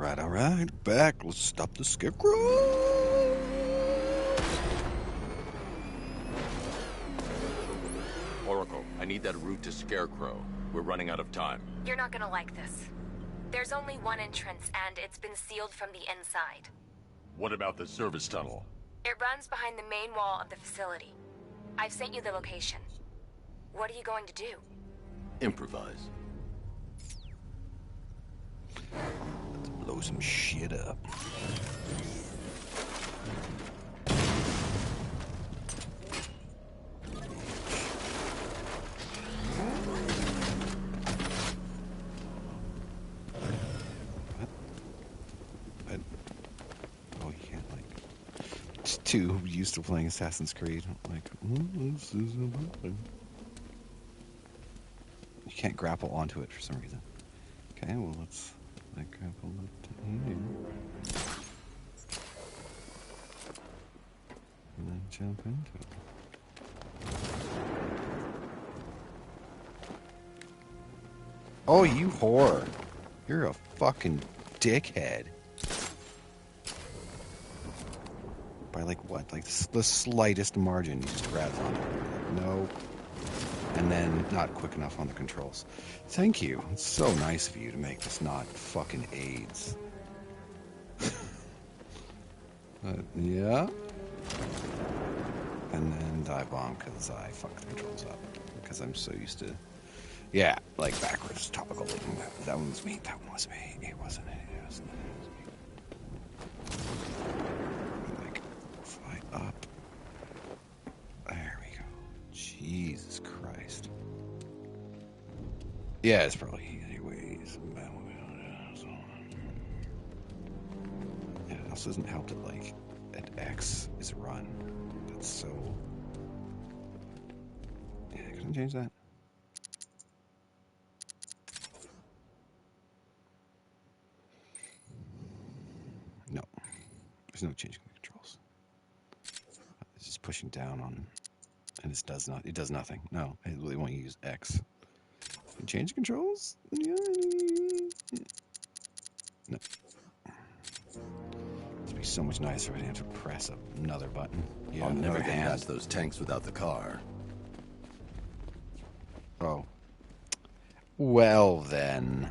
Alright. Back. Let's stop the scarecrow. Oracle, I need that route to Scarecrow. We're running out of time. You're not gonna like this. There's only one entrance, and it's been sealed from the inside. What about the service tunnel? It runs behind the main wall of the facility. I've sent you the location. What are you going to do? Improvise. Let's blow some shit up. Too used to playing Assassin's Creed. Like, this is a button. You can't grapple onto it for some reason. Okay, well, let's like grapple up to here. And then jump into it. Oh, you whore. You're a fucking dickhead. By like what? Like the slightest margin, you just grab onto it. Like, no. And then not quick enough on the controls. Thank you. It's so nice of you to make this not fucking AIDS. Yeah. And then dive bomb because I fucked the controls up. Because I'm so used to... Yeah, like backwards toggling. That one was me. That one was me. It wasn't it. It wasn't it. Up. There we go. Jesus Christ. Yeah, it's probably anyways. Yeah, it also doesn't help that like at X is run. That's so. Yeah, can I change that? No. There's no changing the controls. It's just pushing down on, and it does nothing. No, it really won't use X. Change controls? Yeah. No. It'd be so much nicer if I didn't have to press another button. Yeah, I'll never get past those tanks without the car. Oh. Well then.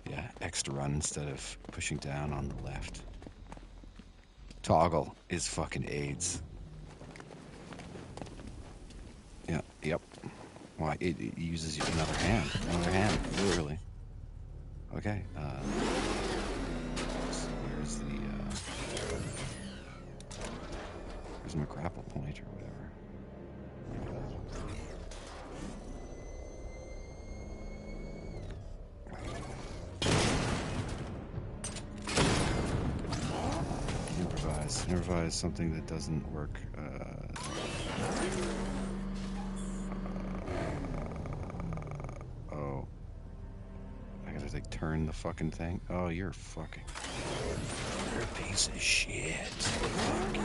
Yeah, X to run instead of pushing down on the left. Toggle is fucking AIDS. Yeah, yep. Why? It uses another hand, literally. Okay, where's the, where's my grapple point or whatever? Improvise something that doesn't work. Oh. I gotta like turn the fucking thing. Oh, you're fucking. You're a piece of shit. Fuck you.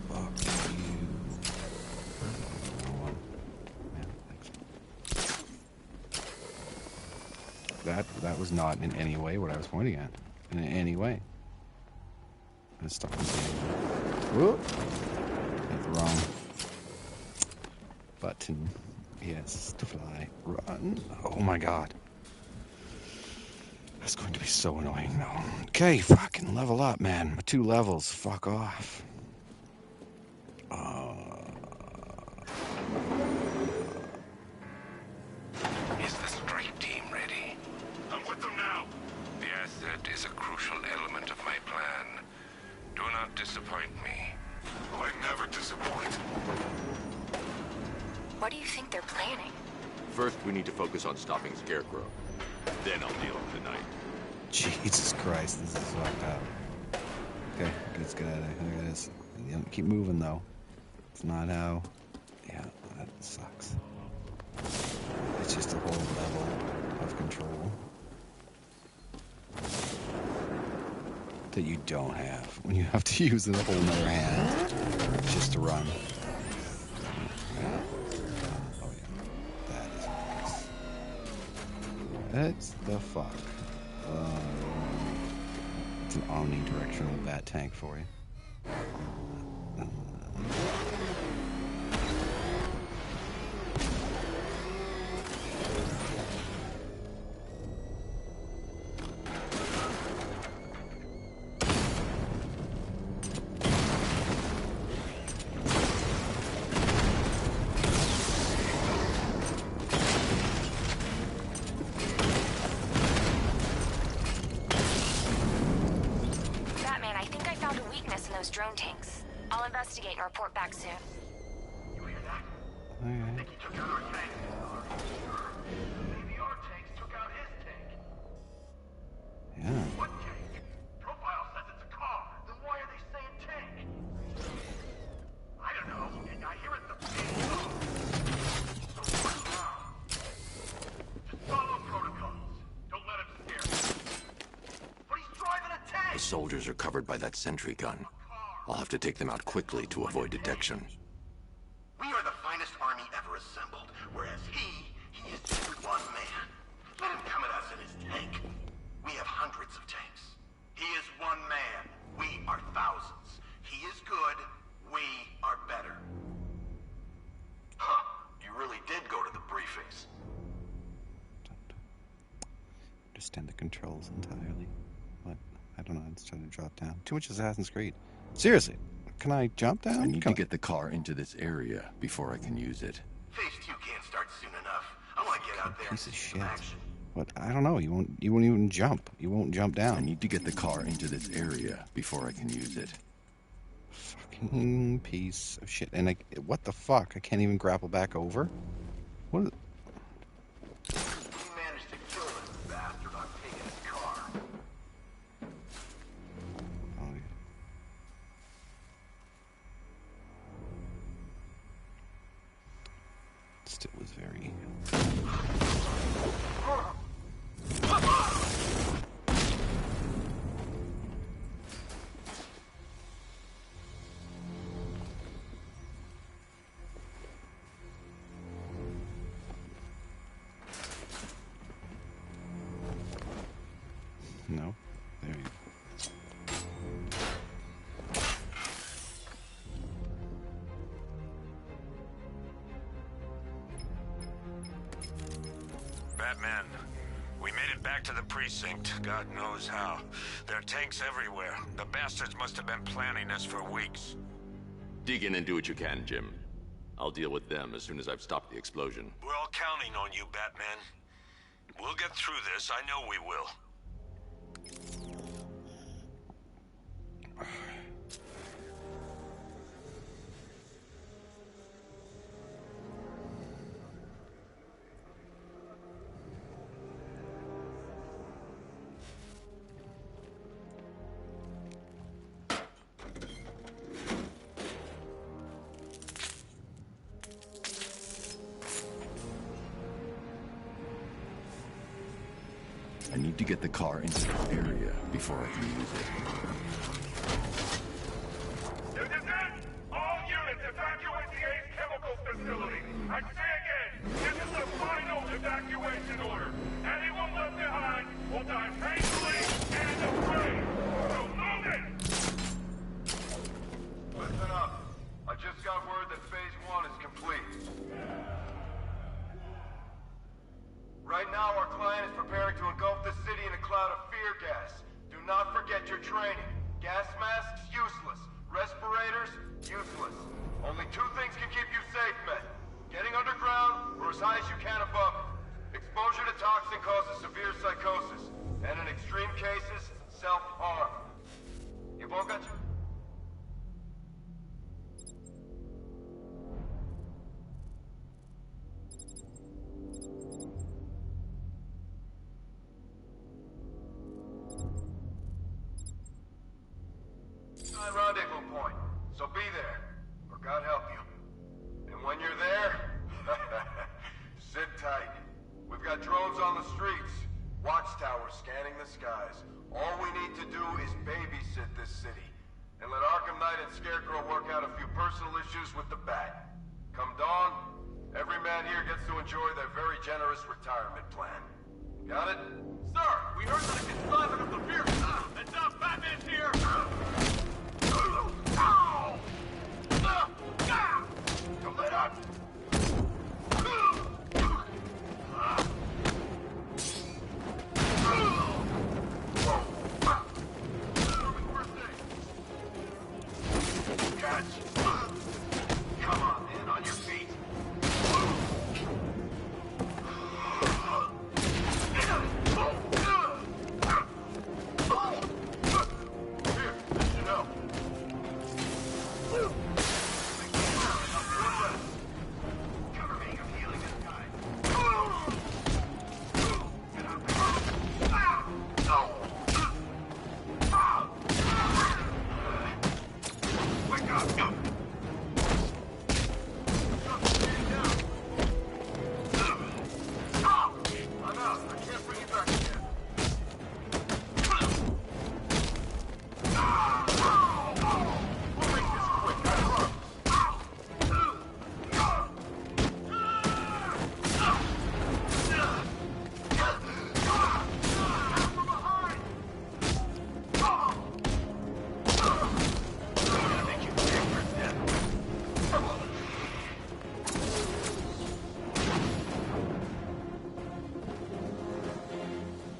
Fuck you. That was not in any way what I was pointing at. In any way. It's stuck in the whoop. Hit the wrong button. Yes, to fly. Run. Oh my god. That's going to be so annoying though. Okay, fucking level up, man. 2 levels. Fuck off. Is the strike team ready? I'm with them now. The asset is a crucial element of my plan. Do not disappoint me. I never disappoint. What do you think they're planning? First, we need to focus on stopping Scarecrow. Then I'll deal with the night. Jesus Christ, this is fucked up. Okay, let's get out of here. There it is. Keep moving though. It's not how. Yeah, that sucks. It's just a whole level of control that you don't have when you have to use a whole nother hand just to run. Oh yeah, that is nice. It's the fuck. It's an omnidirectional bat tank for you. Drone tanks. I'll investigate and report back soon. You hear that? Alright. I think he took out our tank. Maybe our tanks took out his tank. Yeah. What tank? Profile says it's a car. Then why are they saying tank? I don't know. And I hear it's a big car. So what now? Just follow protocols. Don't let him scare you. But he's driving a tank! The soldiers are covered by that sentry gun. I'll have to take them out quickly to avoid detection. We are the finest army ever assembled, whereas he is just one man. Let him come at us in his tank. We have hundreds of tanks. He is one man. We are thousands. He is good. We are better. Huh. You really did go to the briefings. Understand the controls entirely. What? I don't know. It's trying to drop down. Too much Assassin's Creed. Seriously, can I jump down? I need to get the car into this area before I can use it. Phase 2 can't start soon enough. I want to get out there and Piece of see shit. some action. What? I don't know. You won't even jump. You won't jump down. I need to get the car into this area before I can use it. Fucking piece of shit. And what the fuck? I can't even grapple back over? What? We managed to kill this bastard on taking his car. Oh, yeah. Still was very... No. There you go. Batman, we made it back to the precinct. God knows how. There are tanks everywhere. The bastards must have been planning this for weeks. Dig in and do what you can, Jim. I'll deal with them as soon as I've stopped the explosion. We're all counting on you, Batman. We'll get through this. I know we will. I need to get the car into this area before I can use it. This is it! All units evacuate the Ace Chemicals facility! I say again, this is the final evacuation order! Anyone left behind will die painfully and afraid! So move it! Listen up. I just got word that Phase 1 is complete. Right now, our client is preparing to engulf the city in a cloud of fear gas. Do not forget your training. Gas masks, useless. Respirators, useless. Only two things can keep you safe, men. Getting underground, or as high as you can above it. Exposure to toxin causes severe psychosis. And in extreme cases, self-harm. You've all got your... rendezvous point, so be there, or God help you. And when you're there, sit tight. We've got drones on the streets, watchtowers scanning the skies. All we need to do is babysit this city, and let Arkham Knight and Scarecrow work out a few personal issues with the Bat. Come dawn, every man here gets to enjoy their very generous retirement plan. Got it? Sir, we heard that a consignment of the beer... Heads up, Batman's here! Don't let up! Come on, man, on your feet. Here, this should help. Cover me, I'm healing this guy. Wake up! I'm out. I can't bring you back again. We'll make this quick, I promise. From behind! Make you pay for death.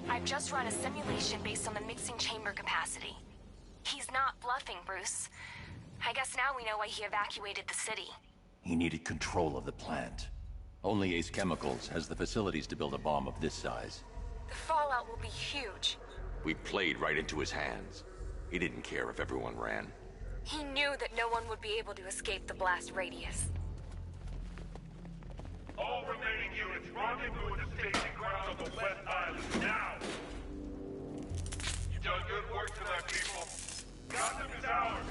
I've just run a simulation based on the mixing chamber capacity. He's not bluffing, Bruce. I guess now we know why he evacuated the city. He needed control of the plant. Only Ace Chemicals has the facilities to build a bomb of this size. The fallout will be huge. We played right into his hands. He didn't care if everyone ran. He knew that no one would be able to escape the blast radius. All remaining units, rendezvous at the staging ground on the West Island, now! You've done good work tonight, people. Gotham is ours!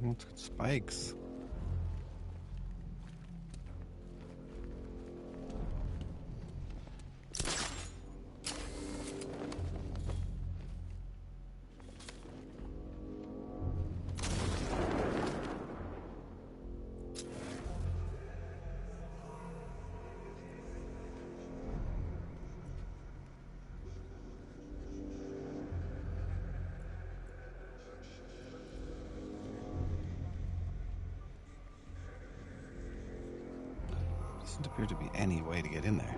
Let's get spikes. Doesn't appear to be any way to get in there.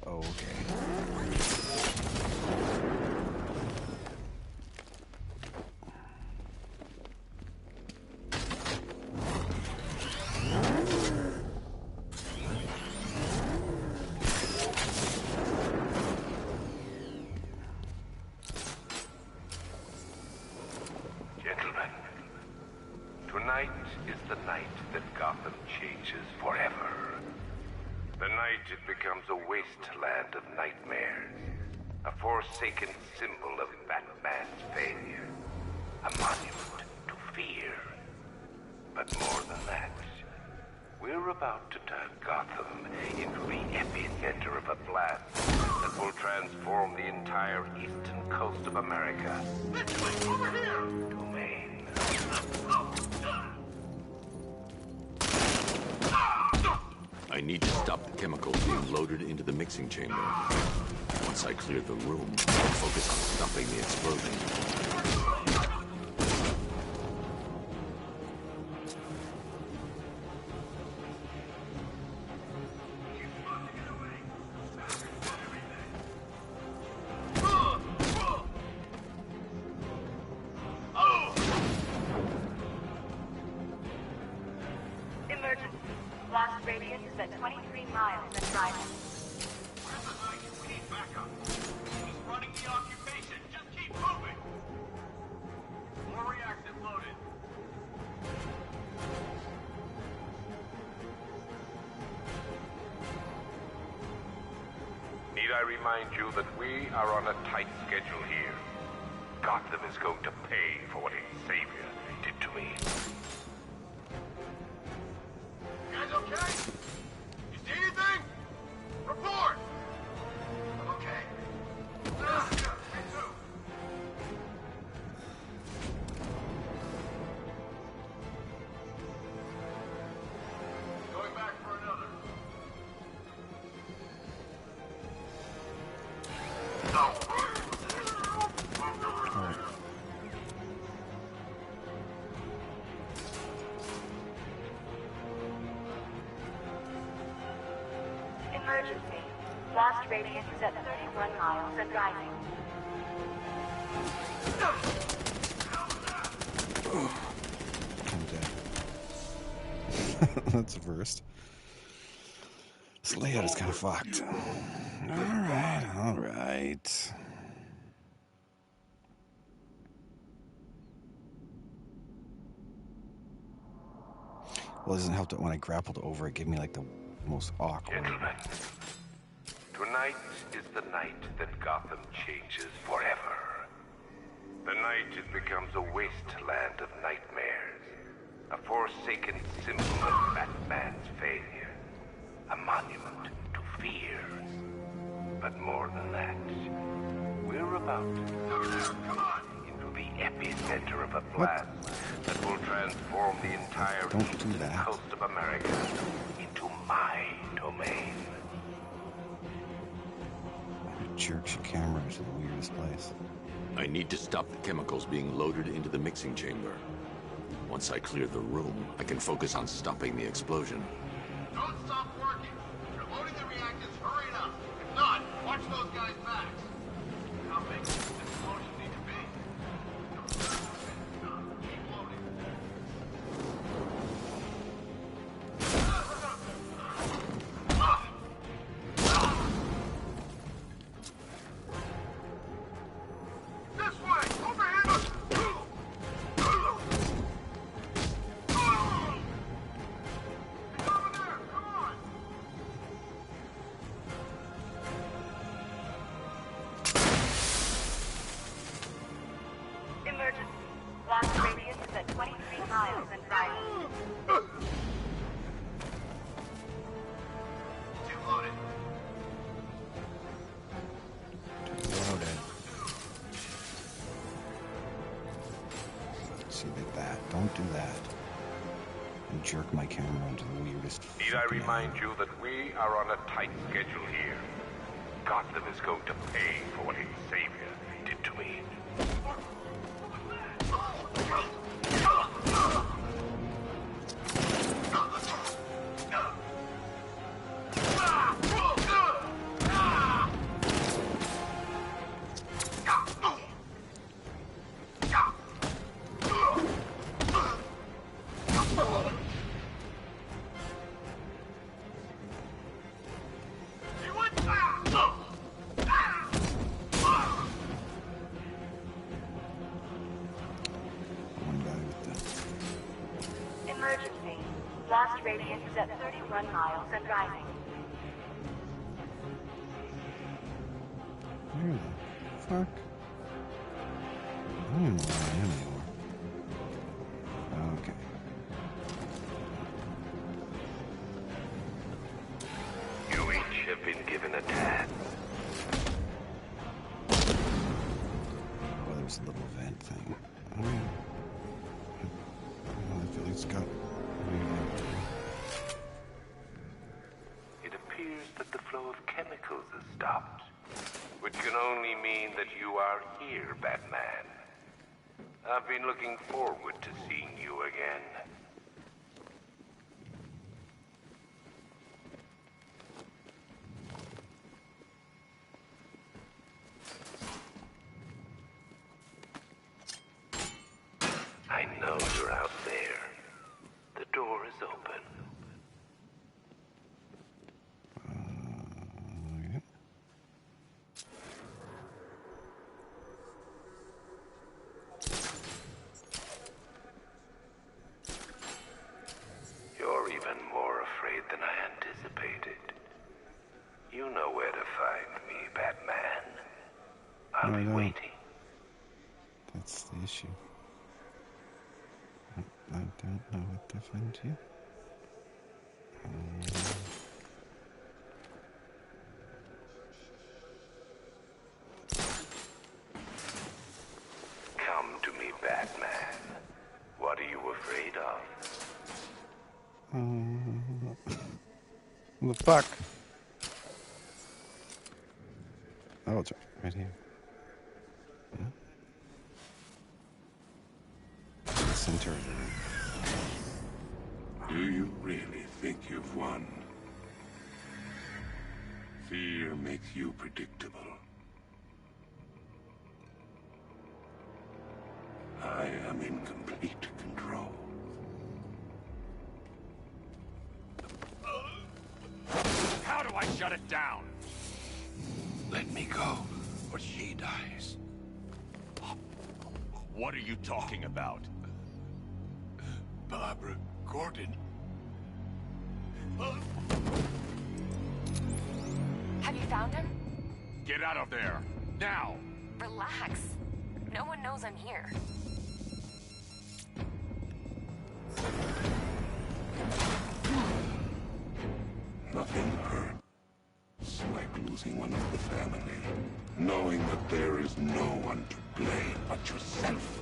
Okay. Gentlemen, tonight is the night that Gotham changes forever. The night it becomes a wasteland of nightmares, a forsaken symbol of Batman's failure, a monument to fear. But more than that, we're about to turn Gotham into the epicenter of a blast that will transform the entire eastern coast of America Over here! to Maine. I need to stop the chemicals being loaded into the mixing chamber. Once I clear the room, I'll focus on stopping the explosion. Emergency. Blast radius is at 23 miles and driving. We need backup. He's running I remind you that we are on a tight schedule here. Gotham is going to pay for what its savior did to me. You guys okay? You see anything? Report! I'm okay. Yeah, me too. Going back for another. Emergency. Blast radius is at 31 miles and rising. I'm dead. That's a first. This layout is kind of fucked. All right. Well, it doesn't help that when I grappled over, it gave me like the most awkward. Gentlemen, tonight is the night that Gotham changes forever. The night it becomes a wasteland of nightmares, a forsaken symbol of Batman's failure, a monument to fear. But more than that, we're about into the epicenter of a blast that will transform the entire eastern coast of America into my domain. Jerks your camera to the weirdest place. I need to stop the chemicals being loaded into the mixing chamber. Once I clear the room, I can focus on stopping the explosion. Don't stop working. If you're loading the reactors, hurry it up. If not, watch those guys' backs. How big does this explosion need to be? Keep loading. This way! Over here! It's over there! Come on! Emergency. Blast radius is at 23 miles and rising. Two loaded. Loaded. See that. Don't do that. And jerk my camera into the weirdest. Need I fucking remind you that we are on a tight schedule here? Gotham is going to pay for what its savior did to me. One guy with the. Emergency. Blast radius is at 31 miles and rising. Where the fuck? I don't know where I am anymore. Okay. You each have been given a task. Oh, there's a little vent thing. Oh, yeah. I feel like it's got. It appears that the flow of chemicals has stopped, which can only mean that you are here, Batman. I've been looking forward to seeing you again. I know you're out there. The door is open. Okay. I'll be waiting. That's the issue. I don't know what to find you. Come to me, Batman. What are you afraid of? What the fuck? Oh, it's right here. Yeah. Center of the room. Do you really think you've won? Fear makes you predictable. I am in complete control. How do I shut it down? Let me go, or she dies. What are you talking about? Barbara Gordon. Have you found him? Get out of there, now! Relax. No one knows I'm here. Nothing hurts like losing one of the family. Knowing that there is no one to blame but yourself.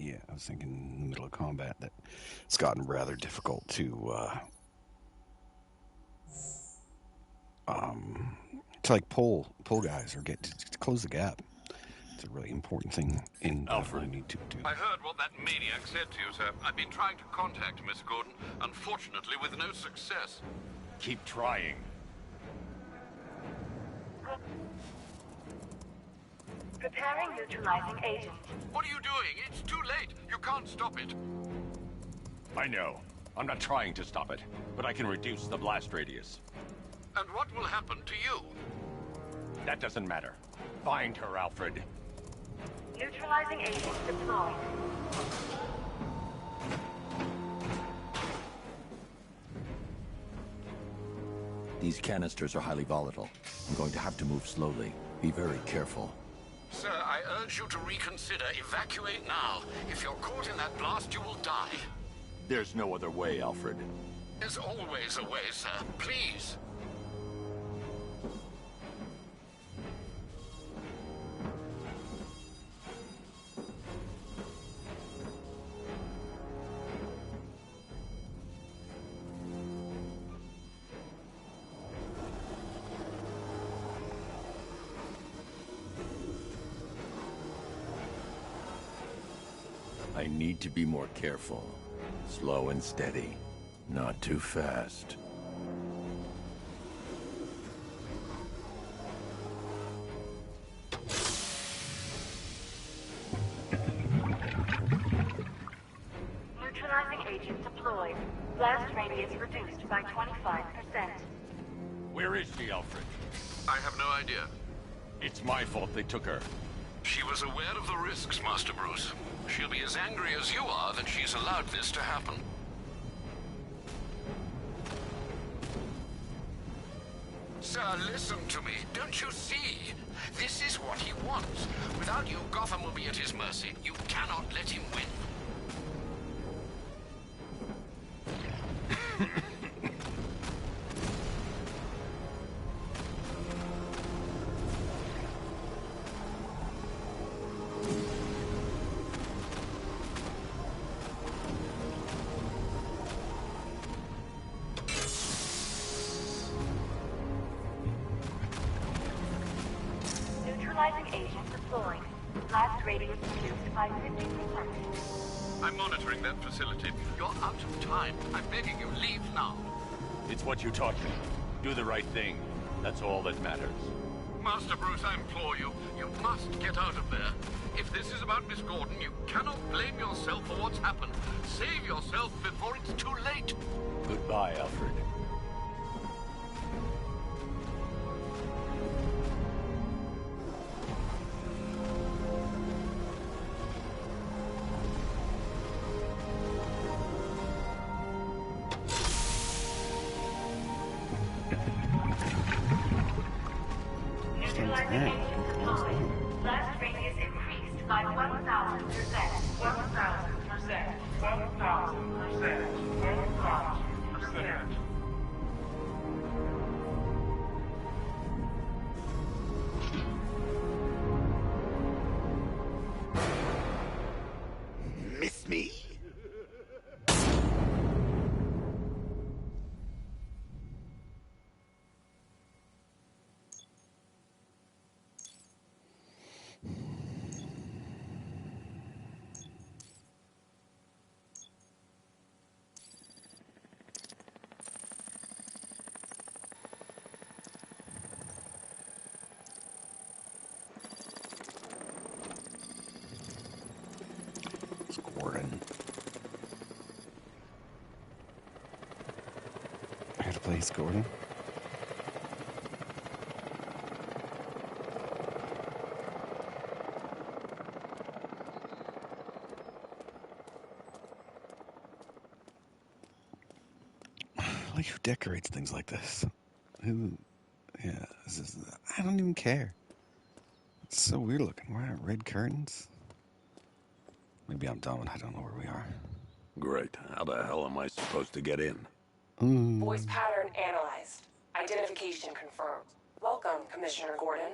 Yeah, I was thinking in the middle of combat that it's gotten rather difficult to like pull guys or get to close the gap. It's a really important thing in Alfred, need to do. I heard what that maniac said to you, sir. I've been trying to contact Miss Gordon, unfortunately with no success. Keep trying. Preparing neutralizing agent. What are you doing? It's too late. You can't stop it. I know. I'm not trying to stop it, but I can reduce the blast radius. And what will happen to you? That doesn't matter. Find her, Alfred. Neutralizing agent deployed. These canisters are highly volatile. I'm going to have to move slowly. Be very careful. Sir, I urge you to reconsider. Evacuate now. If you're caught in that blast, you will die. There's no other way, Alfred. There's always a way, sir. Please. I need to be more careful. Slow and steady. Not too fast. Neutralizing agent deployed. Blast radius reduced by 25%. Where is she, Alfred? I have no idea. It's my fault they took her. She was aware of the risks, Master Bruce. She'll be as angry as you are that she's allowed this to happen. Sir, listen to me. Don't you see? This is what he wants. Without you, Gotham will be at his mercy. You cannot let him win. radius reduced by 50%. I'm monitoring that facility. You're out of time. I'm begging you, leave now. It's what you taught me. Do the right thing. That's all that matters. Master Bruce, I implore you, you must get out of there. If this is about Miss Gordon, you cannot blame yourself for what's happened. Save yourself before it's too late. Goodbye, Alfred. Neutralizing engine deployed. Blast radius increased by 1,000%. 1,000%. 1,000%. 1,000%. Miss me? Gordon. I had to place Gordon. Like, who decorates things like this? Who? Yeah, I don't even care. It's so weird looking. Why are red curtains? Maybe I'm dumb and I don't know where we are. Great. How the hell am I supposed to get in? Voice pattern analyzed. Identification confirmed. Welcome, Commissioner Gordon.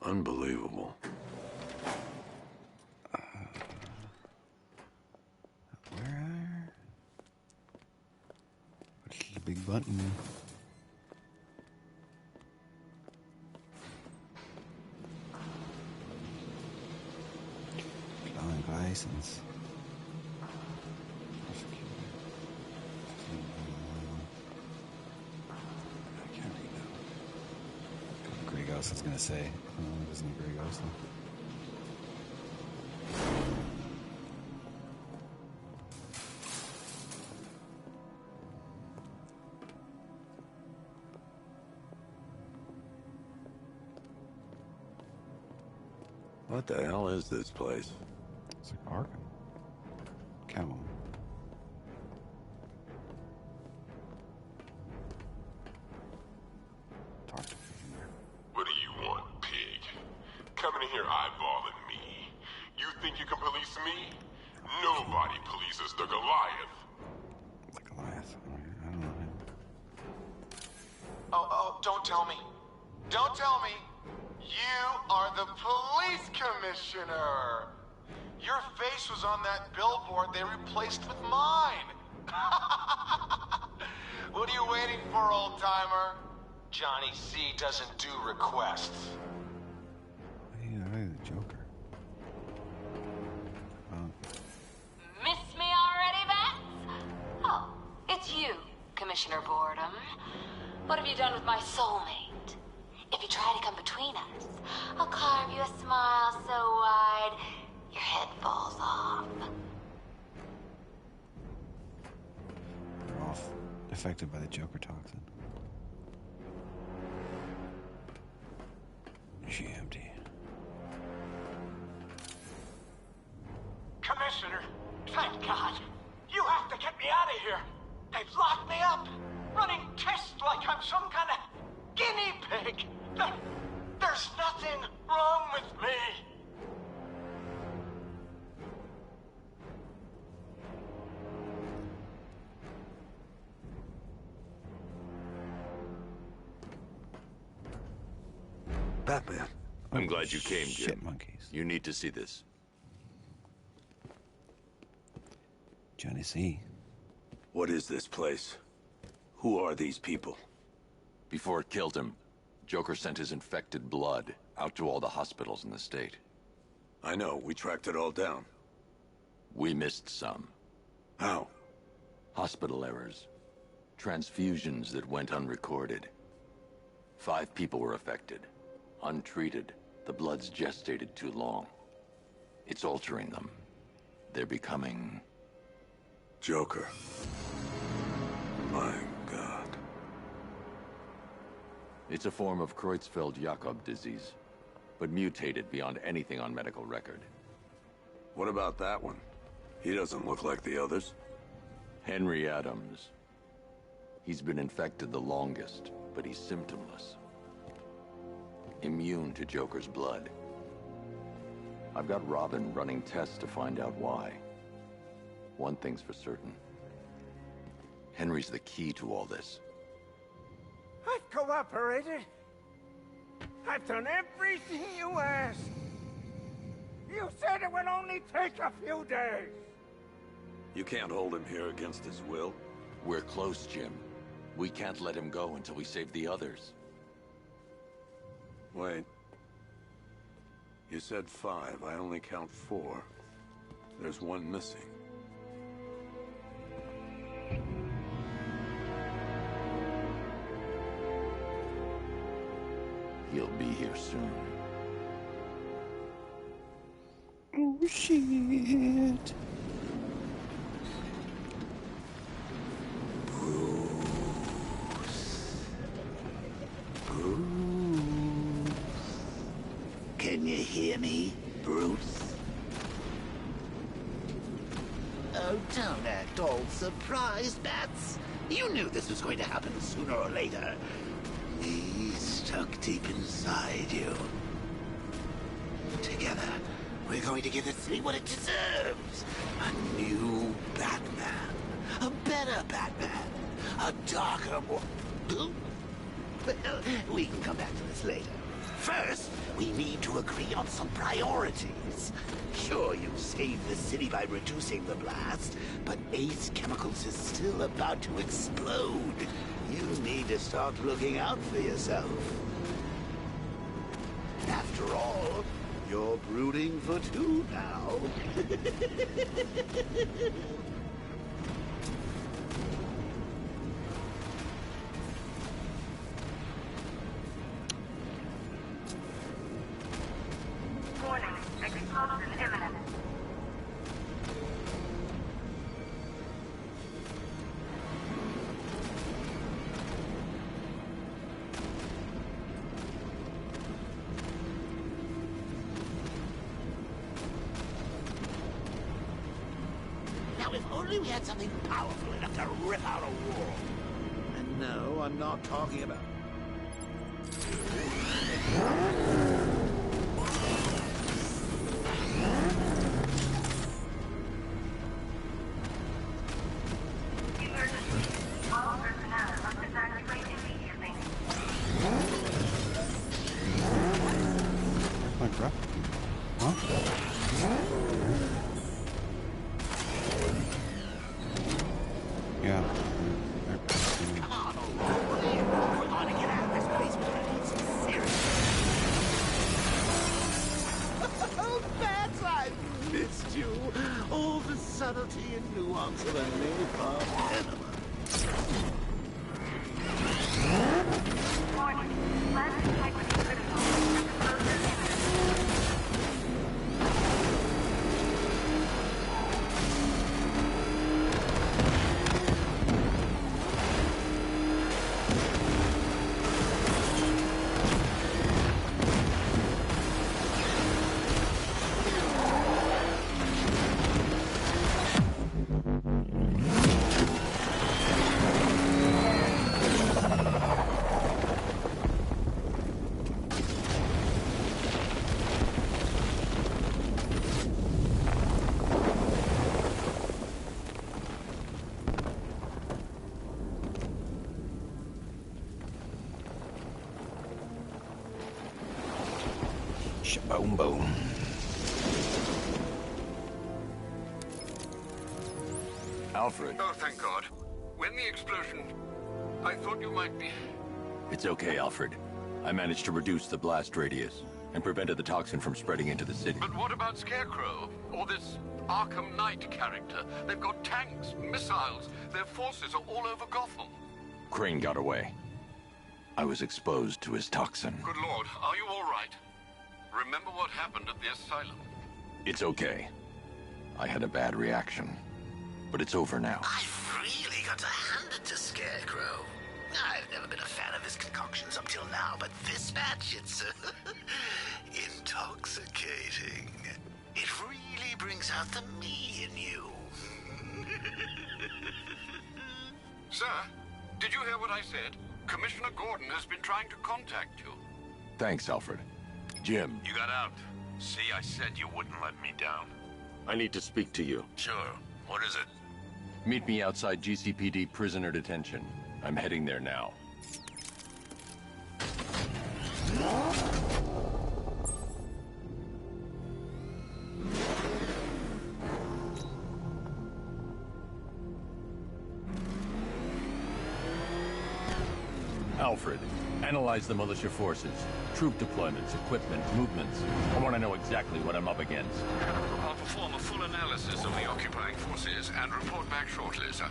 Unbelievable. Where? What's the big button? Drawing license. I can't read that. Grey Ghost, it's gonna say. Oh, it isn't a Grey Ghost though. What the hell is this place? It's like Arkham. Catwoman. Talk to me. What do you want, pig? Coming in here eyeballing me. You think you can police me? Nobody polices the Goliath. The Goliath. I don't know him. Oh, don't tell me. Don't tell me. You are the police commissioner. Your face was on that billboard they replaced with mine. What are you waiting for, old-timer? Johnny C doesn't do requests. Yeah, the Joker. Miss me already, Bats? Oh, it's you, Commissioner Boredom. What have you done with my soulmate? If you try to come between us, I'll carve you a smile so wide your head falls off. They're all affected by the Joker toxin. Is she empty? Commissioner, thank God. You have to get me out of here. They've locked me up, running tests like I'm some kind of guinea pig. There's nothing wrong with me. Batman. I'm glad you came, Jim. Shit monkeys. You need to see this. Johnny C. What is this place? Who are these people? Before it killed him, Joker sent his infected blood out to all the hospitals in the state. I know, we tracked it all down. We missed some. How? Hospital errors. Transfusions that went unrecorded. 5 people were affected. Untreated, the blood's gestated too long. It's altering them. They're becoming... Joker. My God. It's a form of Creutzfeldt-Jakob disease, but mutated beyond anything on medical record. What about that one? He doesn't look like the others. Henry Adams. He's been infected the longest, but he's symptomless. Immune to Joker's blood. I've got Robin running tests to find out why. One thing's for certain. Henry's the key to all this. I've cooperated. I've done everything you asked. You said it would only take a few days. You can't hold him here against his will. We're close, Jim. We can't let him go until we save the others. Wait. You said 5. I only count 4. There's one missing. He'll be here soon. Oh, shit. Can you hear me, Bruce? Oh, don't act all surprised, Bats. You knew this was going to happen sooner or later. Me stuck deep inside you. Together, we're going to give the city what it deserves. A new Batman. A better Batman. A darker, more... Well, we can come back to this later. First, we need to agree on some priorities. Sure, you saved the city by reducing the blast, but Ace Chemicals is still about to explode. You need to start looking out for yourself. After all, you're brooding for 2 now. Warning, explosion imminent. Now, if only we had something powerful enough to rip out a wall. And no, I'm not talking about... All personnel must evacuate immediately. Like that? Huh? Yeah. Come on, old boy. We're going to get out of this place with seriously. Oh, Bats, I've missed you. All the subtlety and nuance of a napalm enema. Warning, blast integrity critical. Explosion imminent. Shaboom boom. Alfred. Oh, thank God. When the explosion... I thought you might be... It's okay, Alfred. I managed to reduce the blast radius. and prevented the toxin from spreading into the city. But what about Scarecrow? Or this Arkham Knight character? They've got tanks, missiles, their forces are all over Gotham. Crane got away. I was exposed to his toxin. Good Lord, are you all right? Remember what happened at the asylum? It's okay. I had a bad reaction. But it's over now. I've really got to hand it to Scarecrow. I've never been a fan of his concoctions up till now, but this batch, it's intoxicating. It really brings out the me in you. Sir, did you hear what I said? Commissioner Gordon has been trying to contact you. Thanks, Alfred. Jim. You got out. See, I said you wouldn't let me down. I need to speak to you. Sure. What is it? Meet me outside GCPD prisoner detention. I'm heading there now. Alfred, analyze the militia forces, troop deployments, equipment, movements. I want to know exactly what I'm up against. I'll perform a full analysis of the occupying forces and report back shortly, sir.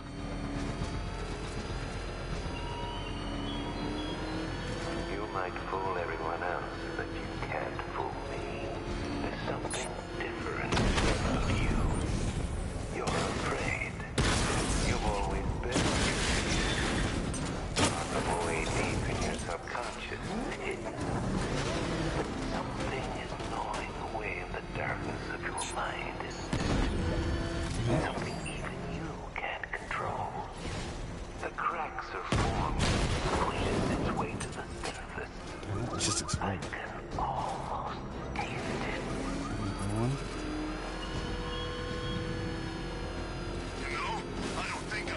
You might fool everyone else, but you can't fool me. There's something different about you. You're afraid. You've always been. Way deep in your subconscious, hidden. Something is gnawing away in the darkness of your mind. Something even you can't control. The cracks are formed, pushes its way to the surface. Just explain. I can almost taste it. You know, I don't think I...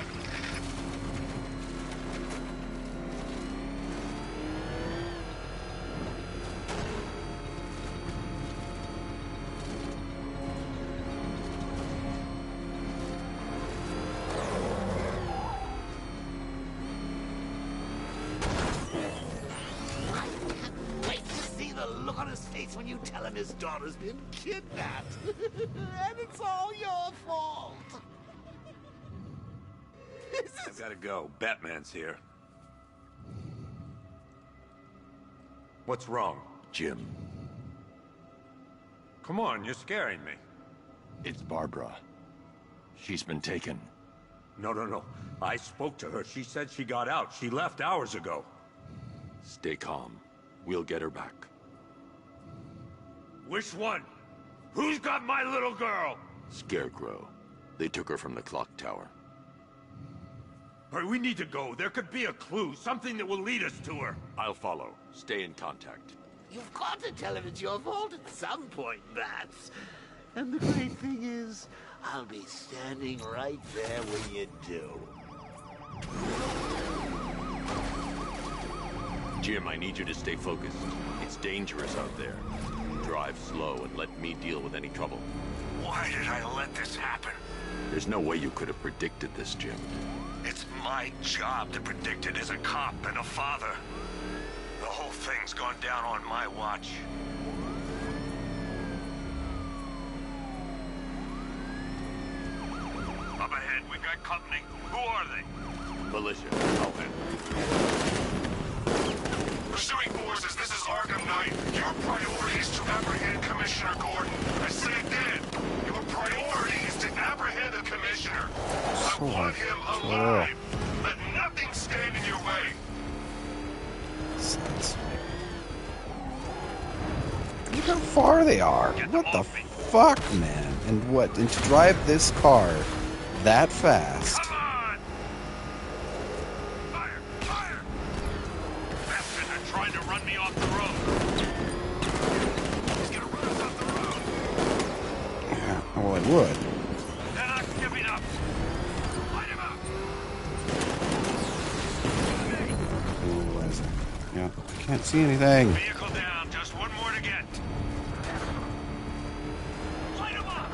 When you tell him his daughter's been kidnapped. And it's all your fault. I've got to go. Batman's here. What's wrong? Jim. Come on, you're scaring me. It's Barbara. She's been taken. No. I spoke to her. She said she got out. She left hours ago. Stay calm. We'll get her back. Which one? Who's got my little girl? Scarecrow. They took her from the clock tower. All right, we need to go. There could be a clue, something that will lead us to her. I'll follow. Stay in contact. You've got to tell him it's your fault at some point, Bats. And the great thing is, I'll be standing right there when you do. Jim, I need you to stay focused. It's dangerous out there. Drive slow and let me deal with any trouble. Why did I let this happen? There's no way you could have predicted this, Jim. It's my job to predict it as a cop and a father. The whole thing's gone down on my watch. Up ahead, we've got company. Who are they? Militia. I'll handle Pursuing forces, this is Arkham Knight. Your priority is to apprehend Commissioner Gordon. I say again, your priority is to apprehend the Commissioner. I want him alive. Let nothing stand in your way. Look how far they are. What the fuck, man? And what? And to drive this car that fast. Trying to run me off the road. He's gonna run us off the road. Yeah, well, it would. They're not giving up. Light him up. Ooh, what is it? Yeah, I can't see anything. Vehicle down. Just one more to get. Light him up.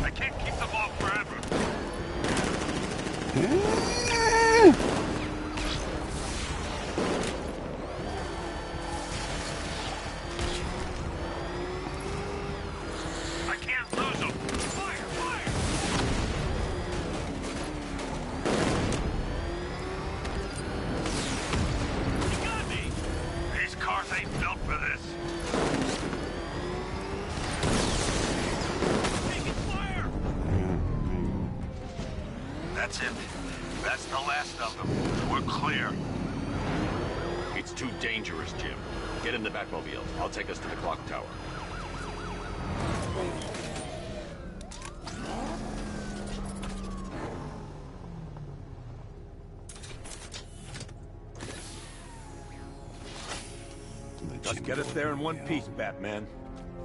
I can't keep them off forever. That's it. That's the last of them. We're clear. It's too dangerous, Jim. Get in the Batmobile. I'll take us to the clock tower. Just get us there in one piece, Batman.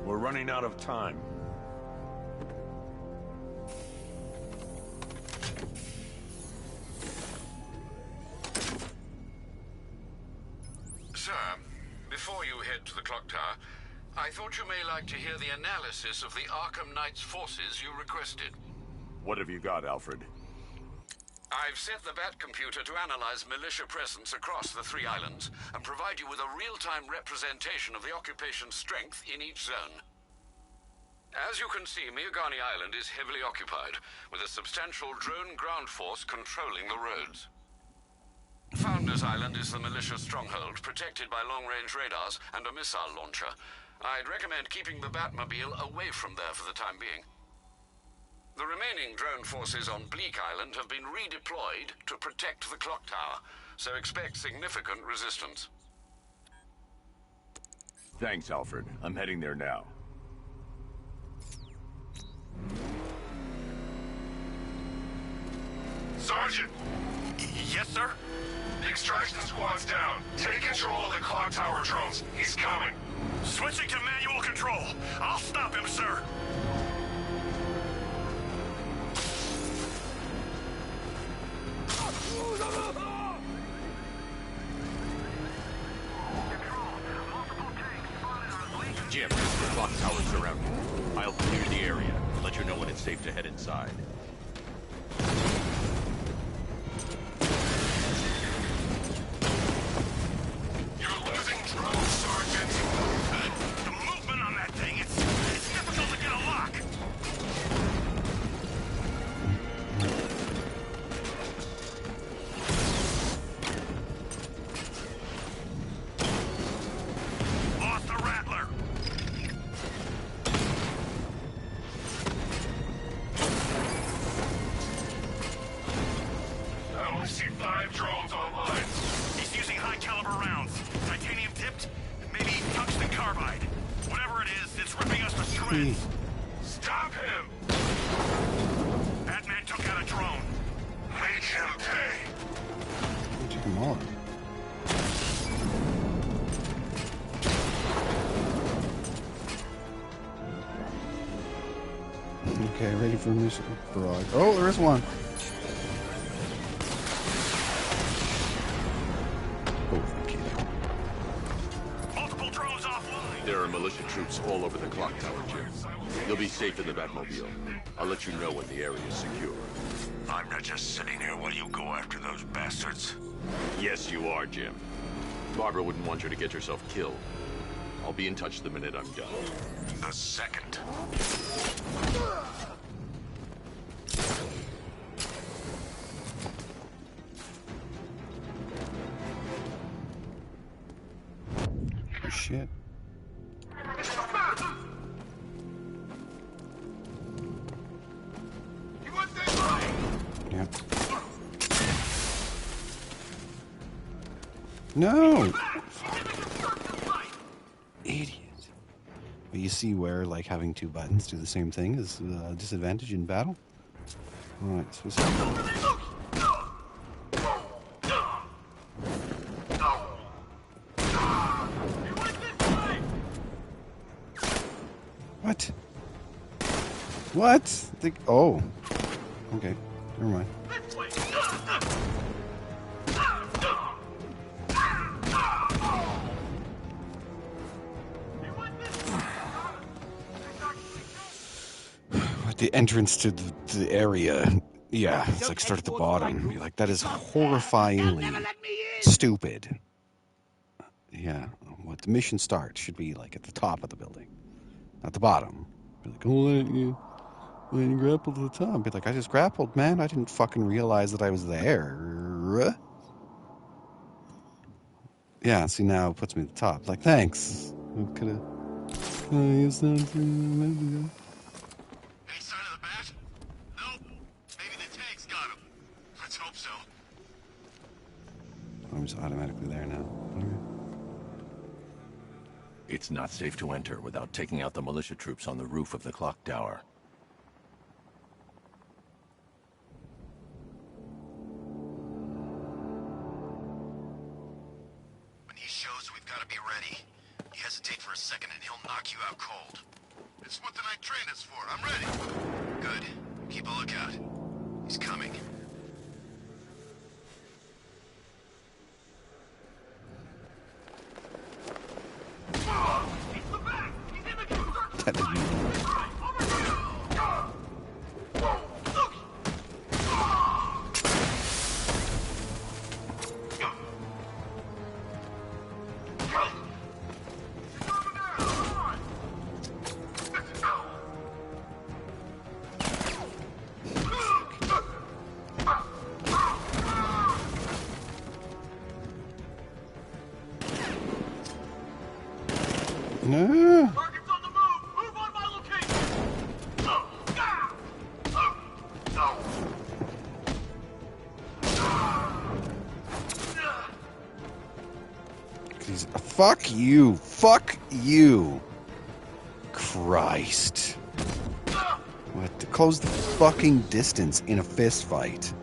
We're running out of time. Sir, before you head to the clock tower, I thought you may like to hear the analysis of the Arkham Knight's forces you requested. What have you got, Alfred? I've set the Bat computer to analyze militia presence across the 3 islands and provide you with a real-time representation of the occupation's strength in each zone. As you can see, Miagani Island is heavily occupied, with a substantial drone ground force controlling the roads. Founders Island is the militia stronghold, protected by long-range radars and a missile launcher. I'd recommend keeping the Batmobile away from there for the time being. The remaining drone forces on Bleak Island have been redeployed to protect the clock tower, so expect significant resistance. Thanks, Alfred. I'm heading there now. Sergeant! Yes, sir? The extraction squad's down. Take control of the clock tower drones. He's coming. Switching to manual control. I'll stop him, sir. Jim, the clock tower's surrounded. I'll clear the area and let you know when it's safe to head inside. You're losing drones, Sergeant. The movement on that thing, it's difficult to get a lock. Lost the Rattler. I only see 5 drones online. He's using high-caliber rounds. Titanium tipped, maybe tungsten carbide. Whatever it is, it's ripping us to shreds. Stop him! Batman took out a drone. Make him pay. Took them all. Okay, ready for mission barrage. Oh, there is one. Oh, thank you. Multiple drones offline. There are militia troops all over the clock tower, Jim. You'll be safe in the Batmobile. I'll let you know when the area is secure. I'm not just sitting here while you go after those bastards. Yes, you are, Jim. Barbara wouldn't want you to get yourself killed. I'll be in touch the minute I'm done. The second. Oh, shit. Yeah. No! Idiot. But you see where, like, having 2 buttons do the same thing is a disadvantage in battle? Alright, so What? What? Oh. Okay. Never mind. The entrance to the area, yeah, it's like start at the bottom. You're like, that is horrifyingly stupid. Yeah, what the mission start should be like at the top of the building, not the bottom. Be like, oh, when you grappled to the top, be like, I just grappled, man. I didn't fucking realize that I was there. Yeah, see, now it puts me at the top. Like, thanks. Could have used that a minute ago. Any sign of the bat? Nope. Maybe the tanks got him. Let's hope so. I'm just automatically there now. It's not safe to enter without taking out the militia troops on the roof of the clock tower. When he shows, we've got to be ready. You hesitate for a second and he'll knock you out cold. It's what the night train is for. I'm ready. Good. Keep a lookout. He's coming. That didn't mean no. Fuck you. Fuck you. Christ. What? To close the fucking distance in a fist fight.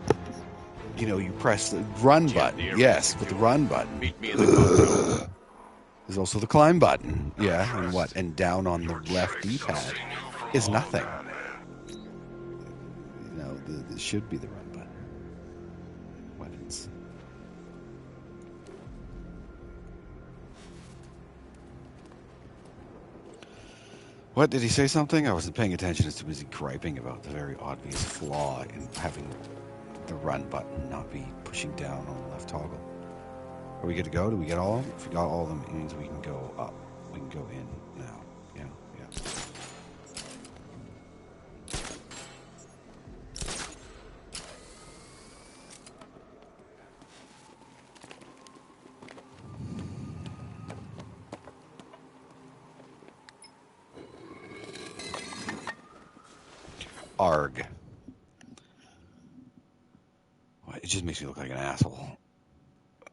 You know, you press the run button. Yes, but the run button. There's also the climb button. Yeah, and what? And down on the left D-pad is nothing. You know, there should be the run button. Weapons. What, did he say something? I wasn't paying attention. I was too busy griping about the very obvious flaw in having the run button not be pushing down on the left toggle. Are we good to go? Do we get all of them? If we got all of them, it means we can go up. We can go in now. Yeah, yeah. Arg. What? It just makes me look like an asshole.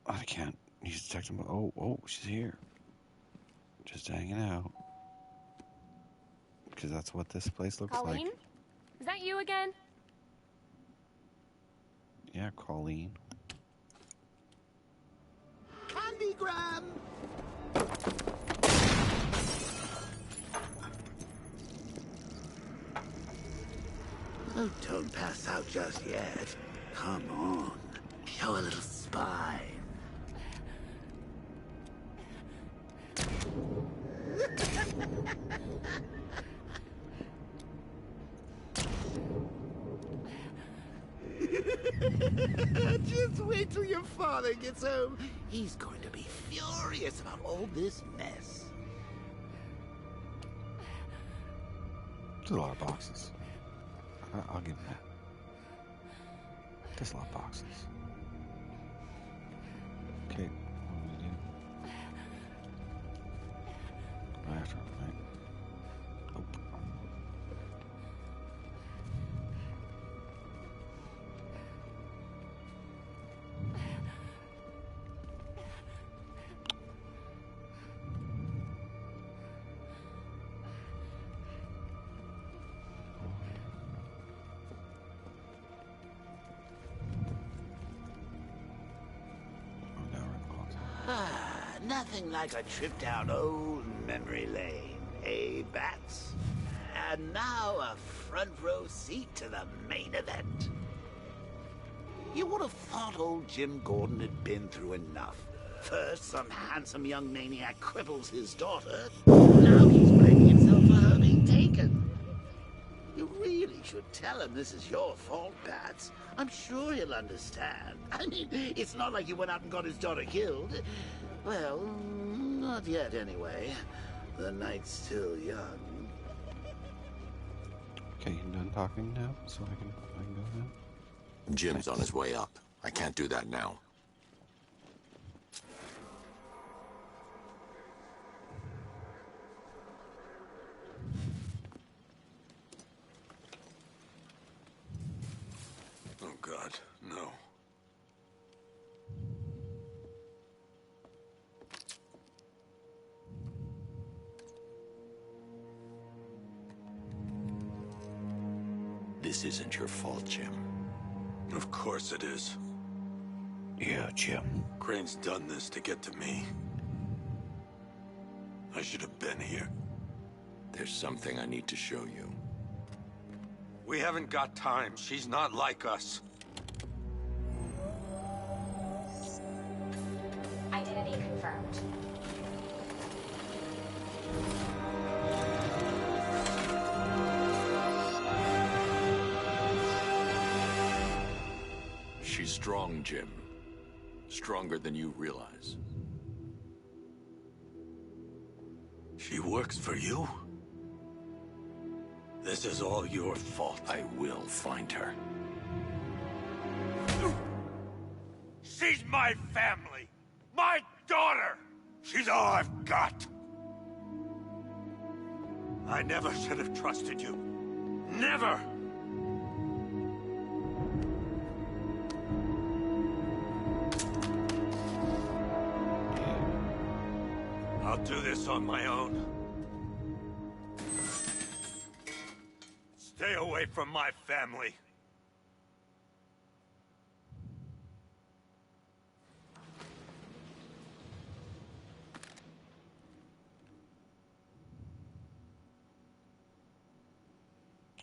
I can't use detect him. Oh, she's here. Just hanging out. Because that's what this place looks Colleen? like. Is that you again? Yeah, Colleen. Candygram! Oh, don't pass out just yet. Come on. Show a little spine. Just wait till your father gets home. He's going to be furious about all this mess. There's a lot of boxes. I'll give him that. There's a lot of boxes. Okay, what do we do? Right after, right? Nope. Nothing like a trip down old memory lane, eh, Bats? And now a front row seat to the main event. You would have thought old Jim Gordon had been through enough. First, some handsome young maniac cripples his daughter. Now he's blaming himself for her being taken. You really should tell him this is your fault, Bats. I'm sure he'll understand. I mean, it's not like you went out and got his daughter killed. Well, not yet anyway. The night's still young. Okay, you done talking now? So I can go now? Jim's on his way up. I can't do that now. Oh, God. God, no. This isn't your fault, Jim. Of course it is. Yeah, Jim. Crane's done this to get to me. I should have been here. There's something I need to show you. We haven't got time. She's not like us. Identity confirmed. She's strong, Jim. Stronger than you realize. She works for you? This is all your fault. I will find her. She's my family! My daughter! She's all I've got! I never should have trusted you. Never! I'll do this on my own. Stay away from my family.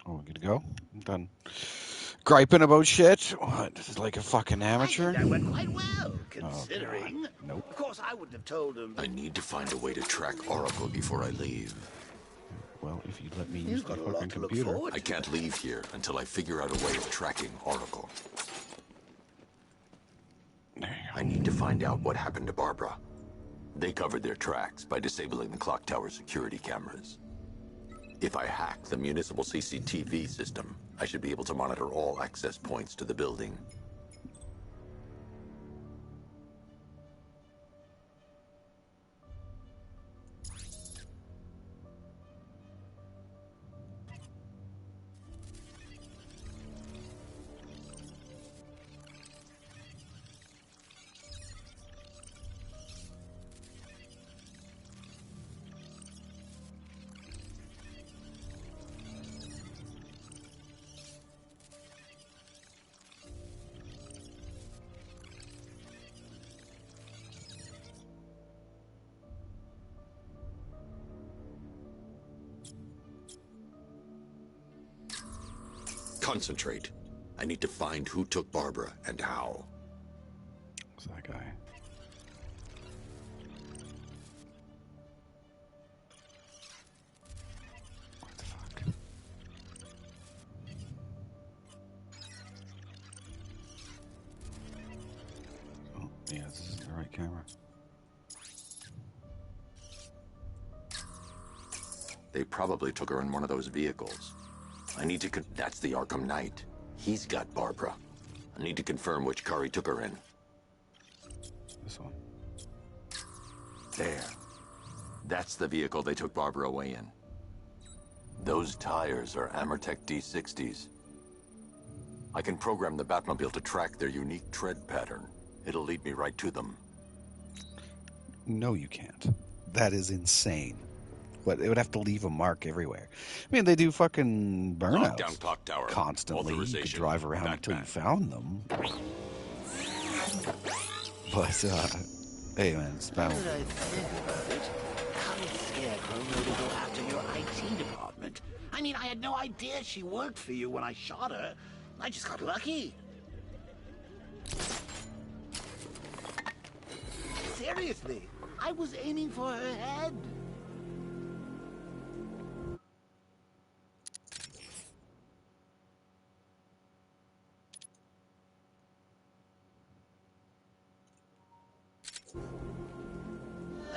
Oh, we're good to go? I'm done griping about shit. What? This is like a fucking amateur? I think that went quite well, considering. Oh, nope. Of course, I wouldn't have told him. I need to find a way to track Oracle before I leave. Well, if you let me use the fucking computer. I can't leave here until I figure out a way of tracking Oracle. I need to find out what happened to Barbara. They covered their tracks by disabling the clock tower security cameras. If I hack the municipal CCTV system, I should be able to monitor all access points to the building. Concentrate. I need to find who took Barbara and how. Who's that guy? What the fuck? Oh, yeah, this isn't the right camera. They probably took her in one of those vehicles. I need to that's the Arkham Knight. He's got Barbara. I need to confirm which car he took her in. This one. There. That's the vehicle they took Barbara away in. Those tires are Amertech D60s. I can program the Batmobile to track their unique tread pattern. It'll lead me right to them. No, you can't. That is insane. But it would have to leave a mark everywhere. I mean, they do fucking burnouts Lockdown clock tower. constantly. You could drive around until you found them. But, hey man, it's Now that I think about it, how did Scarecrow know to go after your IT department? I mean, I had no idea she worked for you when I shot her. I just got lucky. Seriously, I was aiming for her head.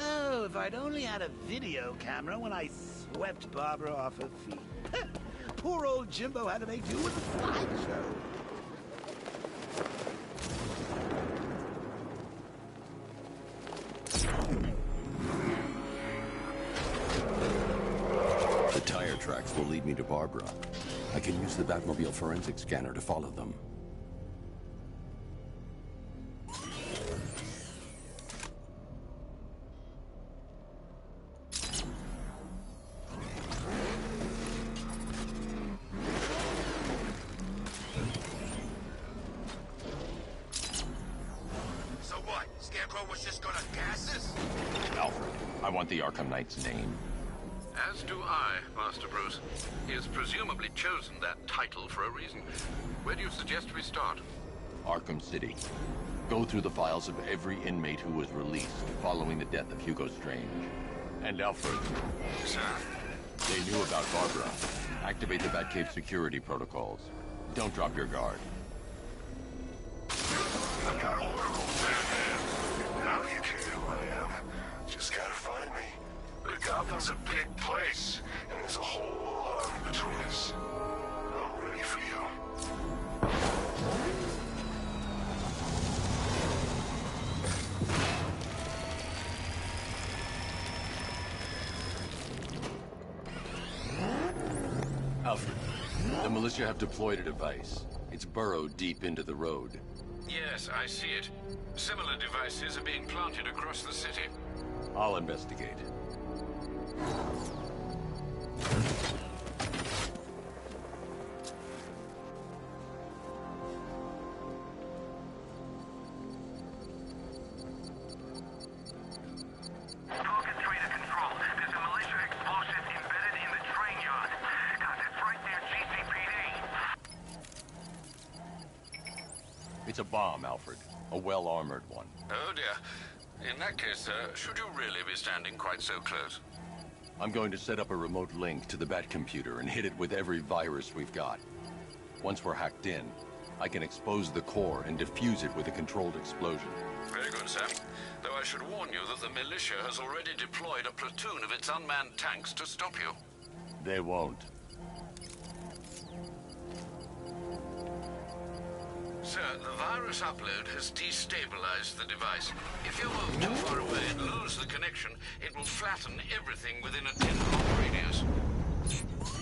Oh, if I'd only had a video camera when I swept Barbara off her feet. Poor old Jimbo had to make do with a slideshow. The tire tracks will lead me to Barbara. I can use the Batmobile forensic scanner to follow them. was just gonna gas us? Alfred, I want the Arkham Knight's name. As do I, Master Bruce. He has presumably chosen that title for a reason. Where do you suggest we start? Arkham City. Go through the files of every inmate who was released following the death of Hugo Strange. And Alfred. Sir? They knew about Barbara. Activate the Batcave security protocols. Don't drop your guard. I got Oracle, Batman. Now you can who I am. Just gotta find me. But Gotham's a big place, and there's a whole lot in between us. I'm ready for you. Alfred, the militia have deployed a device. It's burrowed deep into the road. Yes, I see it. Similar devices are being planted across the city. I'll investigate. It's a bomb, Alfred. A well-armored one. Oh dear. In that case, should you really be standing quite so close? I'm going to set up a remote link to the Batcomputer and hit it with every virus we've got. Once we're hacked in, I can expose the core and defuse it with a controlled explosion. Very good, sir. Though I should warn you that the militia has already deployed a platoon of its unmanned tanks to stop you. They won't. Sir, the virus upload has destabilized the device. If you move too far away and lose the connection, it will flatten everything within a 10-mile radius.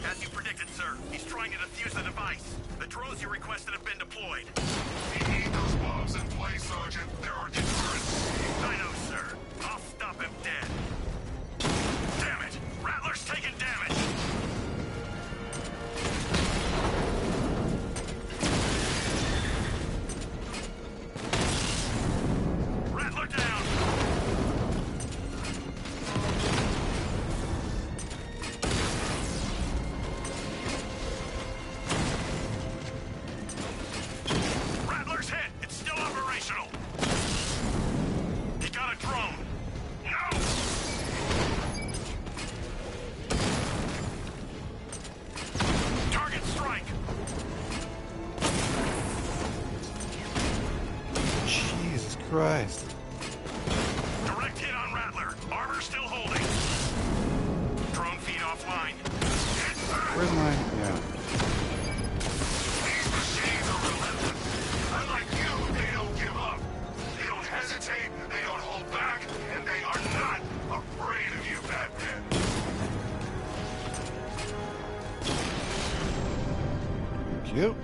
As you predicted, sir, he's trying to defuse the device. The drones you requested have been deployed. We need those bombs in place, Sergeant. There are deterrents. I know, sir. I'll stop him dead. Damn it! Rattler's taking damage! Rattler down! Rattler's hit! It's still operational! He got a drone! No! Target strike! Jesus Christ. Direct hit on Rattler. Armor still holding. Drone feed offline. Where's my... Yeah. These machines are relentless. Unlike you, they don't give up. They don't hesitate, they don't hold back, and they are not afraid of you, Batman. Thank you.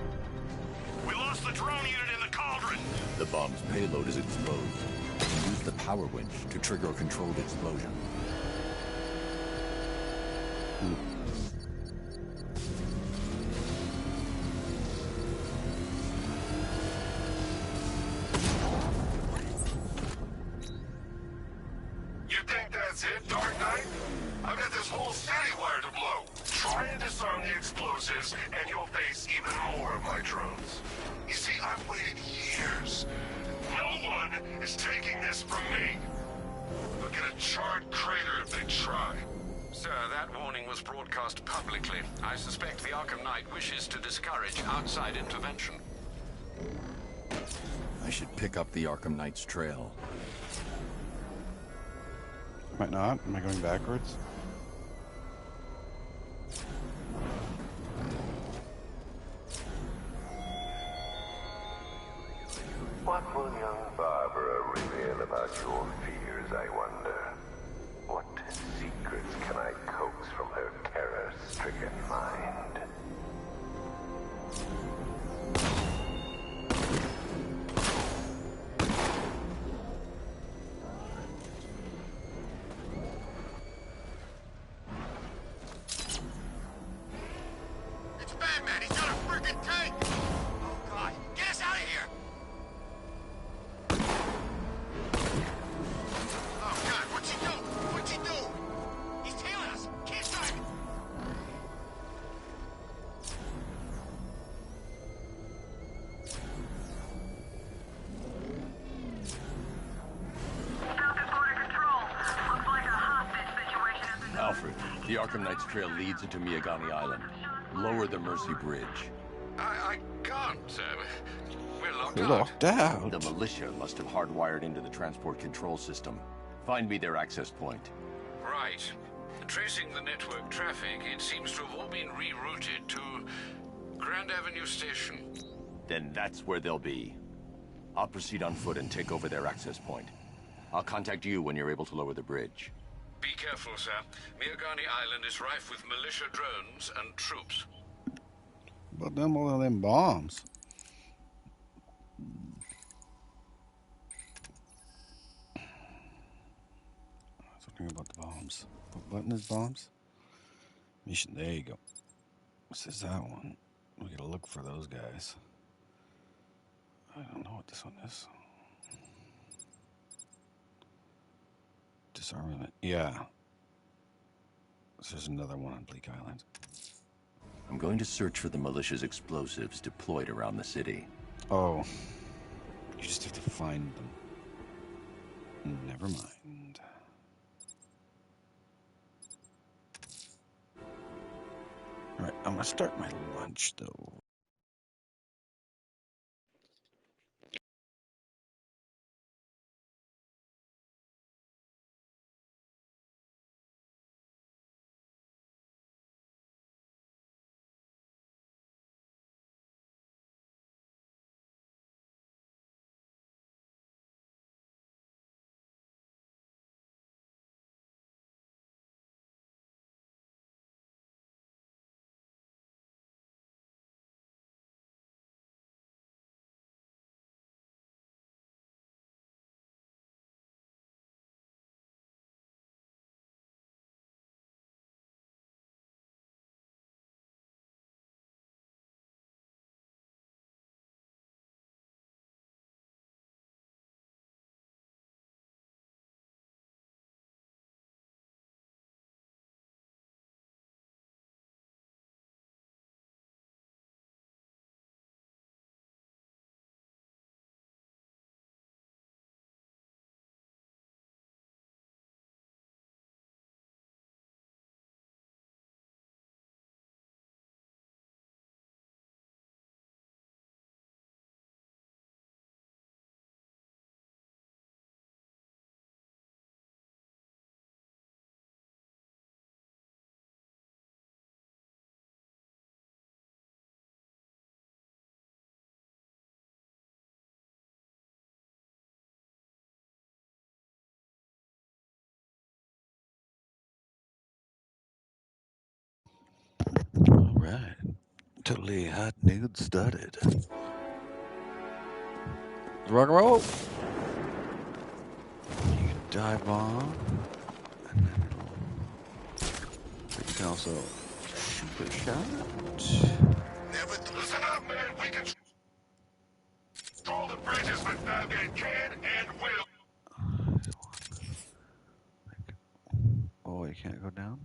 We lost the drone unit in the cauldron. The bomb's payload is exposed. Use the power winch to trigger a controlled explosion. You think that's it, Dark Knight? I've got this whole city wired to blow. Try and disarm the explosives, and you'll face even more of my drones. You see, I've waited years. No one is taking this from me. They'll get a charred crater if they try. Sir, that warning was broadcast publicly. I suspect the Arkham Knight wishes to discourage outside intervention. I should pick up the Arkham Knight's trail. Might not. Am I going backwards? What will young Barbara reveal about your fears, I wonder? What secrets can I coax from her terror-stricken mind? It's Batman! He's got a freaking tank! Oh, God. Get us out of here! The Arkham Knight's trail leads into Miagani Island. Lower the Mercy Bridge. I can't, sir. We're locked We're out. locked out. The militia must have hardwired into the transport control system. Find me their access point. Right. Tracing the network traffic, it seems to have all been rerouted to Grand Avenue Station. Then that's where they'll be. I'll proceed on foot and take over their access point. I'll contact you when you're able to lower the bridge. Be careful, sir. Miagani Island is rife with militia drones and troops. But them all of them bombs. Something about the bombs. What button is bombs? Mission. There you go. This is that one. We gotta look for those guys. I don't know what this one is. Disarmament. Yeah. There's another one on Bleak Island. I'm going to search for the militia's explosives deployed around the city. Oh. You just have to find them. Never mind. Alright, I'm gonna start my lunch though. Alright. Totally hot nude started. Rock and roll. You can dive bomb. And then you can also shoot a shot. Never listen up, man. We can control the bridges with them and can and will. Oh, you can't go down?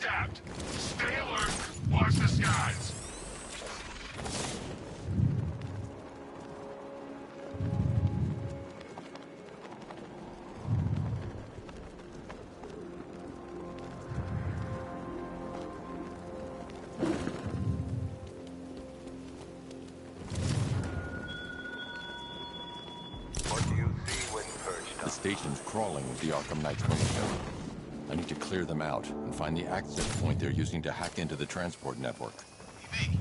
Adapt. Stay alert. Watch the skies. What do you see when perched on? The station's crawling with the Arkham Knight's militia. I need to clear them out and find the access point they're using to hack into the transport network. Me?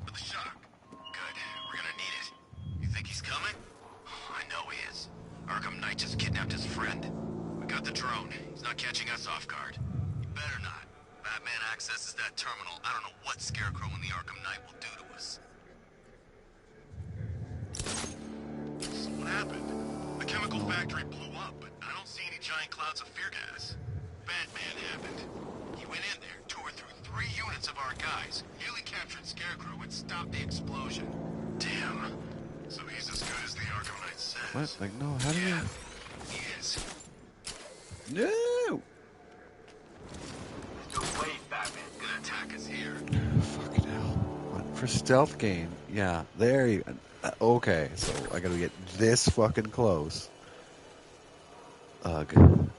For the shock. Good. We're gonna need it. You think he's coming? I know he is. Arkham Knight just kidnapped his friend. We got the drone. He's not catching us off guard. He better not. Batman accesses that terminal. I don't know what Scarecrow and the Arkham Knight will do to us. So what happened? The chemical factory blew up, but I don't see any giant clouds of fear gas. Batman happened. He went in there, tore through 3 units of our guys, nearly captured Scarecrow, and stopped the explosion. Damn. So he's as good as the Arkham Knight says. What? Like, no, how do you... He is. No! No way Batman's gonna attack us here. Fucking hell. What, for stealth game? Yeah, there you... Okay, so I gotta get this fucking close. Ugh.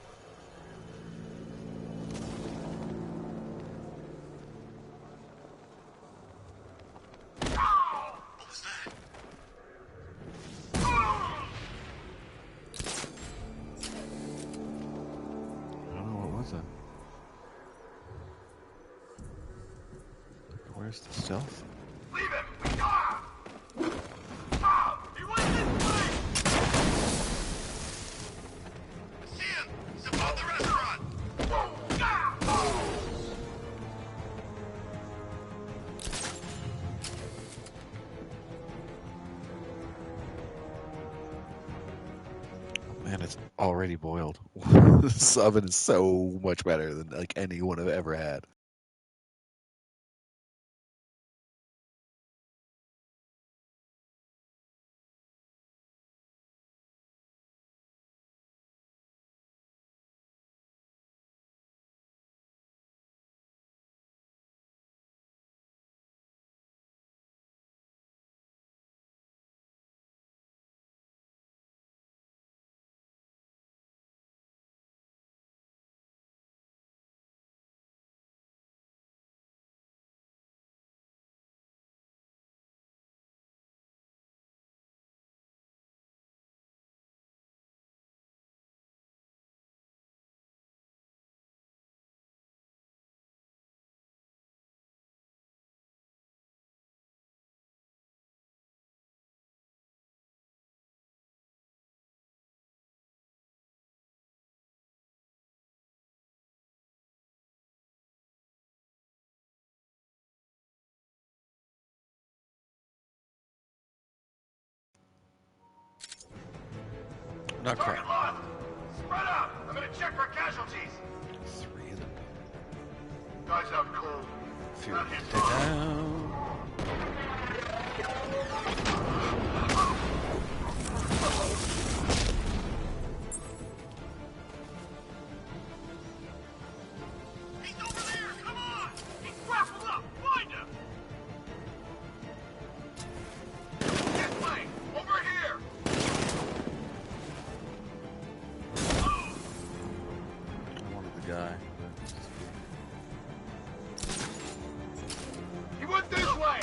Where's the stealth? Leave him! Ah! Ah! He went this way! I see him! He's above the restaurant! Man, it's already boiled. This oven is so much better than like anyone I've ever had. Not quite. Target lost! Spread out! I'm gonna check for casualties! 3 of them. Guys out cold. Fear Not his down. He's over there! Come on! He's grappled up! Find him! This way! Over here! I wanted the guy. He went this way!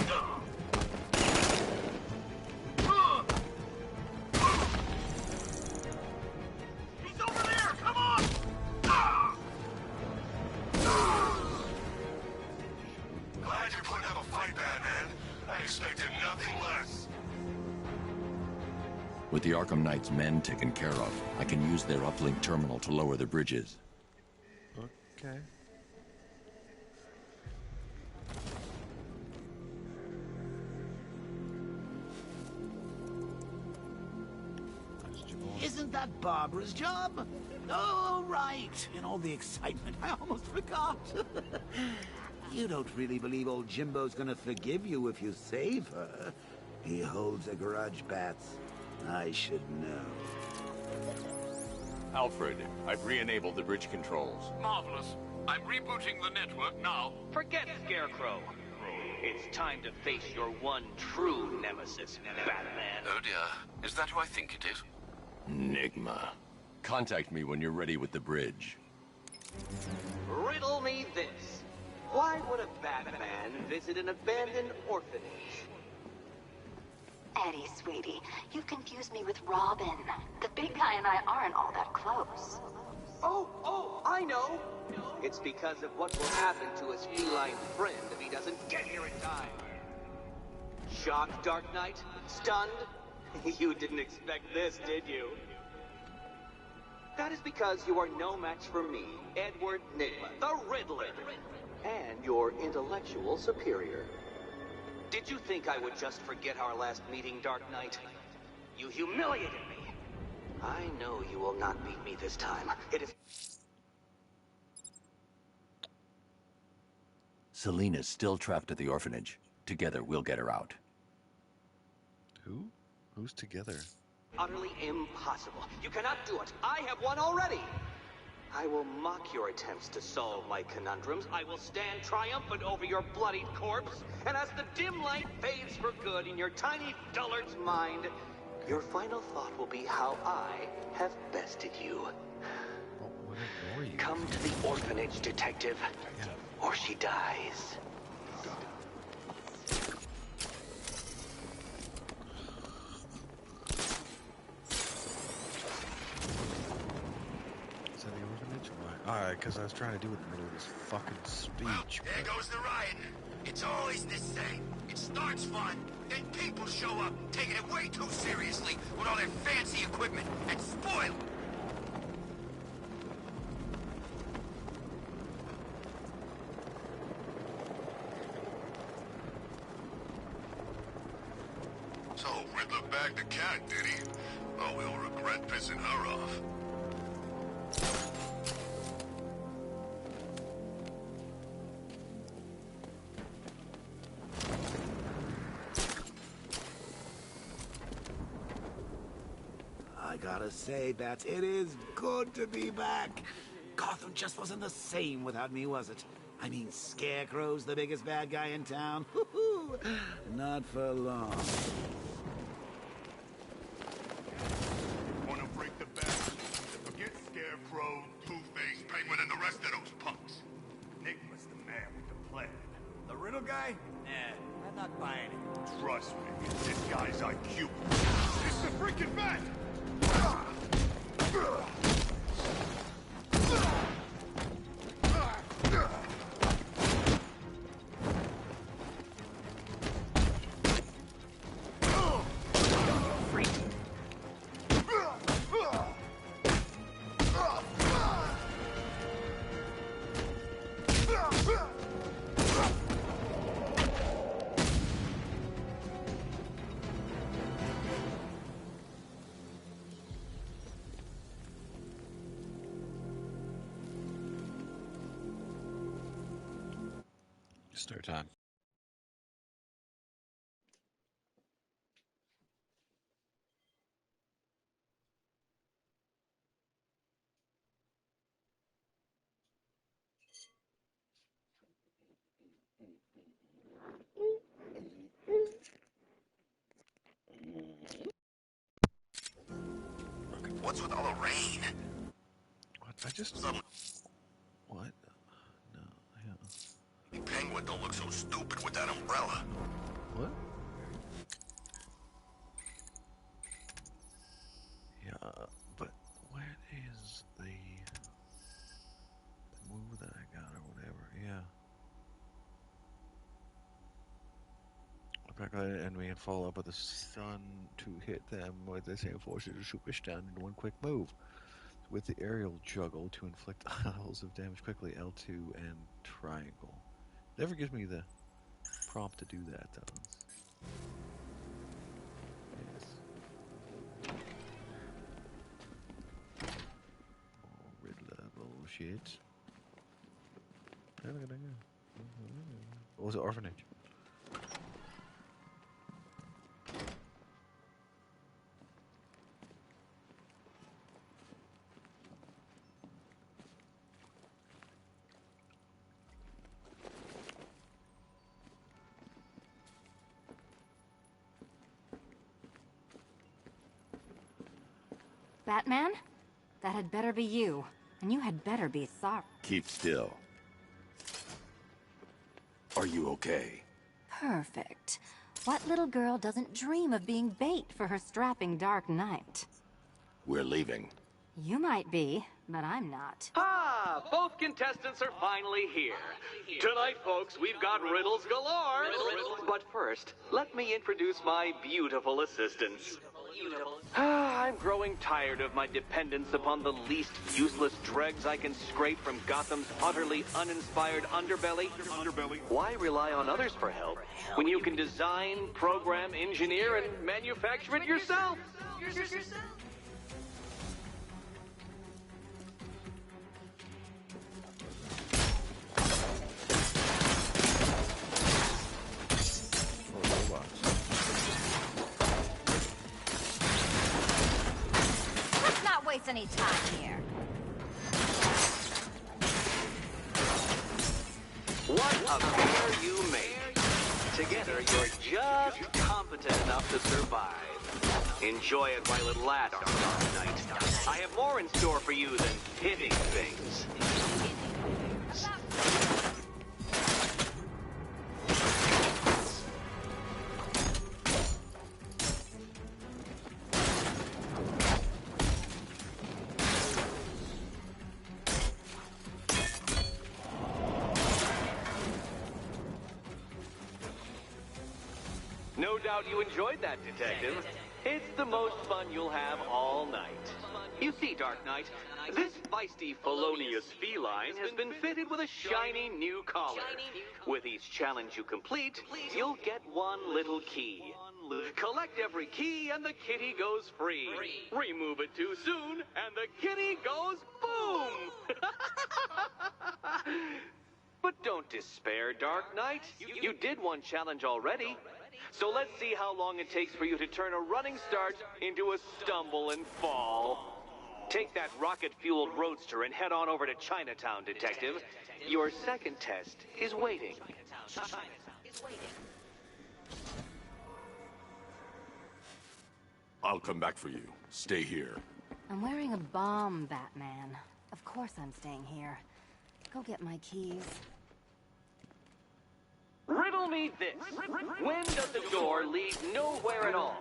He's over there! Come on! Glad you're putting up a fight, Batman. I expected nothing less. With the Arkham Knight's men taken care of, I can use their uplink terminal to lower the bridges. Okay. Isn't that Barbara's job? Oh, right. In all the excitement, I almost forgot. You don't really believe old Jimbo's gonna forgive you if you save her. He holds a grudge, Bats. I should know. Alfred, I've re-enabled the bridge controls. Marvelous. I'm rebooting the network now. Forget Scarecrow. It's time to face your one true nemesis, Batman. Oh dear. Is that who I think it is? Enigma. Contact me when you're ready with the bridge. Riddle me this. Why would a Batman visit an abandoned orphanage? Eddie, sweetie, you've confused me with Robin. The big guy and I aren't all that close. Oh, I know. It's because of what will happen to his feline friend if he doesn't get here in time. Shocked, Dark Knight? Stunned? You didn't expect this, did you? That is because you are no match for me, Edward Nigma, the Riddler, and your intellectual superior. Did you think I would just forget our last meeting, Dark Knight? You humiliated me. I know you will not beat me this time. It is... Selina's still trapped at the orphanage. Together, we'll get her out. Who? Who's together? utterly impossible. You cannot do it. I have won already. I will mock your attempts to solve my conundrums. I will stand triumphant over your bloodied corpse. And as the dim light fades for good in your tiny dullard's mind, your final thought will be how I have bested you. Come to the orphanage, detective, or she dies. Alright, because I was trying to do it in the middle of this fucking speech. There goes the riot. It's always the same. It starts fun, then people show up, taking it way too seriously with all their fancy equipment, and spoil it. So, Riddler bagged the cat, did he? Oh, we'll regret pissing her off. I gotta say, Bats, it is good to be back. Gotham just wasn't the same without me, was it? I mean, Scarecrow's the biggest bad guy in town. Not for long. Wanna break the back? Forget Scarecrow, Two-Face, Penguin, and the rest of those punks. Nick was the man with the plan. The riddle guy? Nah, I'm not buying it. Trust me, this guy's IQ. It's the freaking bat! Start time. What's with all the rain? What? I just... What? No, yeah. Penguin don't look so stupid with that umbrella. What? Yeah, but where is the move that I got or whatever? Yeah. Back on the enemy and follow up with the sun to hit them with the same force as a super stun in one quick move. With the aerial juggle to inflict piles of damage quickly, L2 and triangle. Never gives me the prompt to do that though. Yes. Oh, Riddler bullshit. What was it? Orphanage. Batman? That had better be you. And you had better be sorry. Keep still. Are you okay? Perfect. What little girl doesn't dream of being bait for her strapping Dark Knight? We're leaving. You might be, but I'm not. Ah, both contestants are finally here. Tonight, folks, we've got riddles galore. But first, let me introduce my beautiful assistants. I'm growing tired of my dependence upon the least useless dregs I can scrape from Gotham's utterly uninspired underbelly. Why rely on others for help when you can design, program, engineer, and manufacture it yourself? Let's not waste any time here. a pair you make. Together, you're just competent enough to survive. Enjoy it while it lasts, Dark Knight. I have more in store for you than hitting things. No doubt you enjoyed that, Detective. It's the most fun you'll have all night. You see, Dark Knight, this feisty, felonious feline has been fitted with a shiny new collar. With each challenge you complete, you'll get one little key. Collect every key and the kitty goes free. Remove it too soon and the kitty goes boom! But don't despair, Dark Knight. You did one challenge already. So let's see how long it takes for you to turn a running start into a stumble and fall. Take that rocket-fueled roadster and head on over to Chinatown, Detective. Your second test is waiting. I'll come back for you. Stay here. I'm wearing a bomb, Batman. Of course I'm staying here. Go get my keys. Riddle me this. When does the door lead nowhere at all?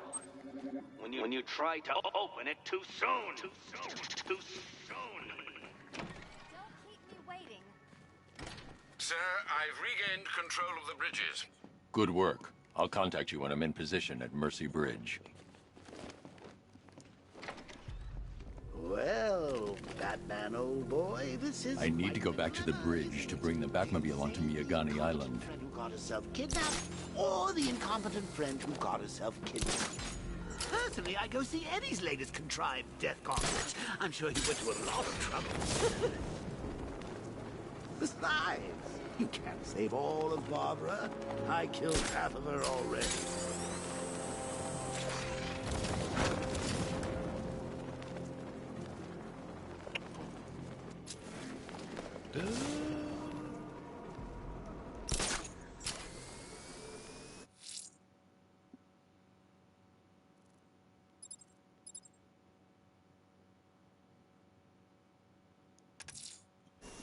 When you try to open it too soon. Too soon. Don't keep me waiting. Sir, I've regained control of the bridges. Good work. I'll contact you when I'm in position at Mercy Bridge. Well, Batman, old boy, this is... I need to go back to the bridge to bring the Batmobile onto Miyagani Island. ...friend who got herself kidnapped, or the incompetent friend who got herself kidnapped. Personally, I go see Eddie's latest contrived death conference. I'm sure he went to a lot of trouble. Besides, you can't save all of Barbara. I killed half of her already.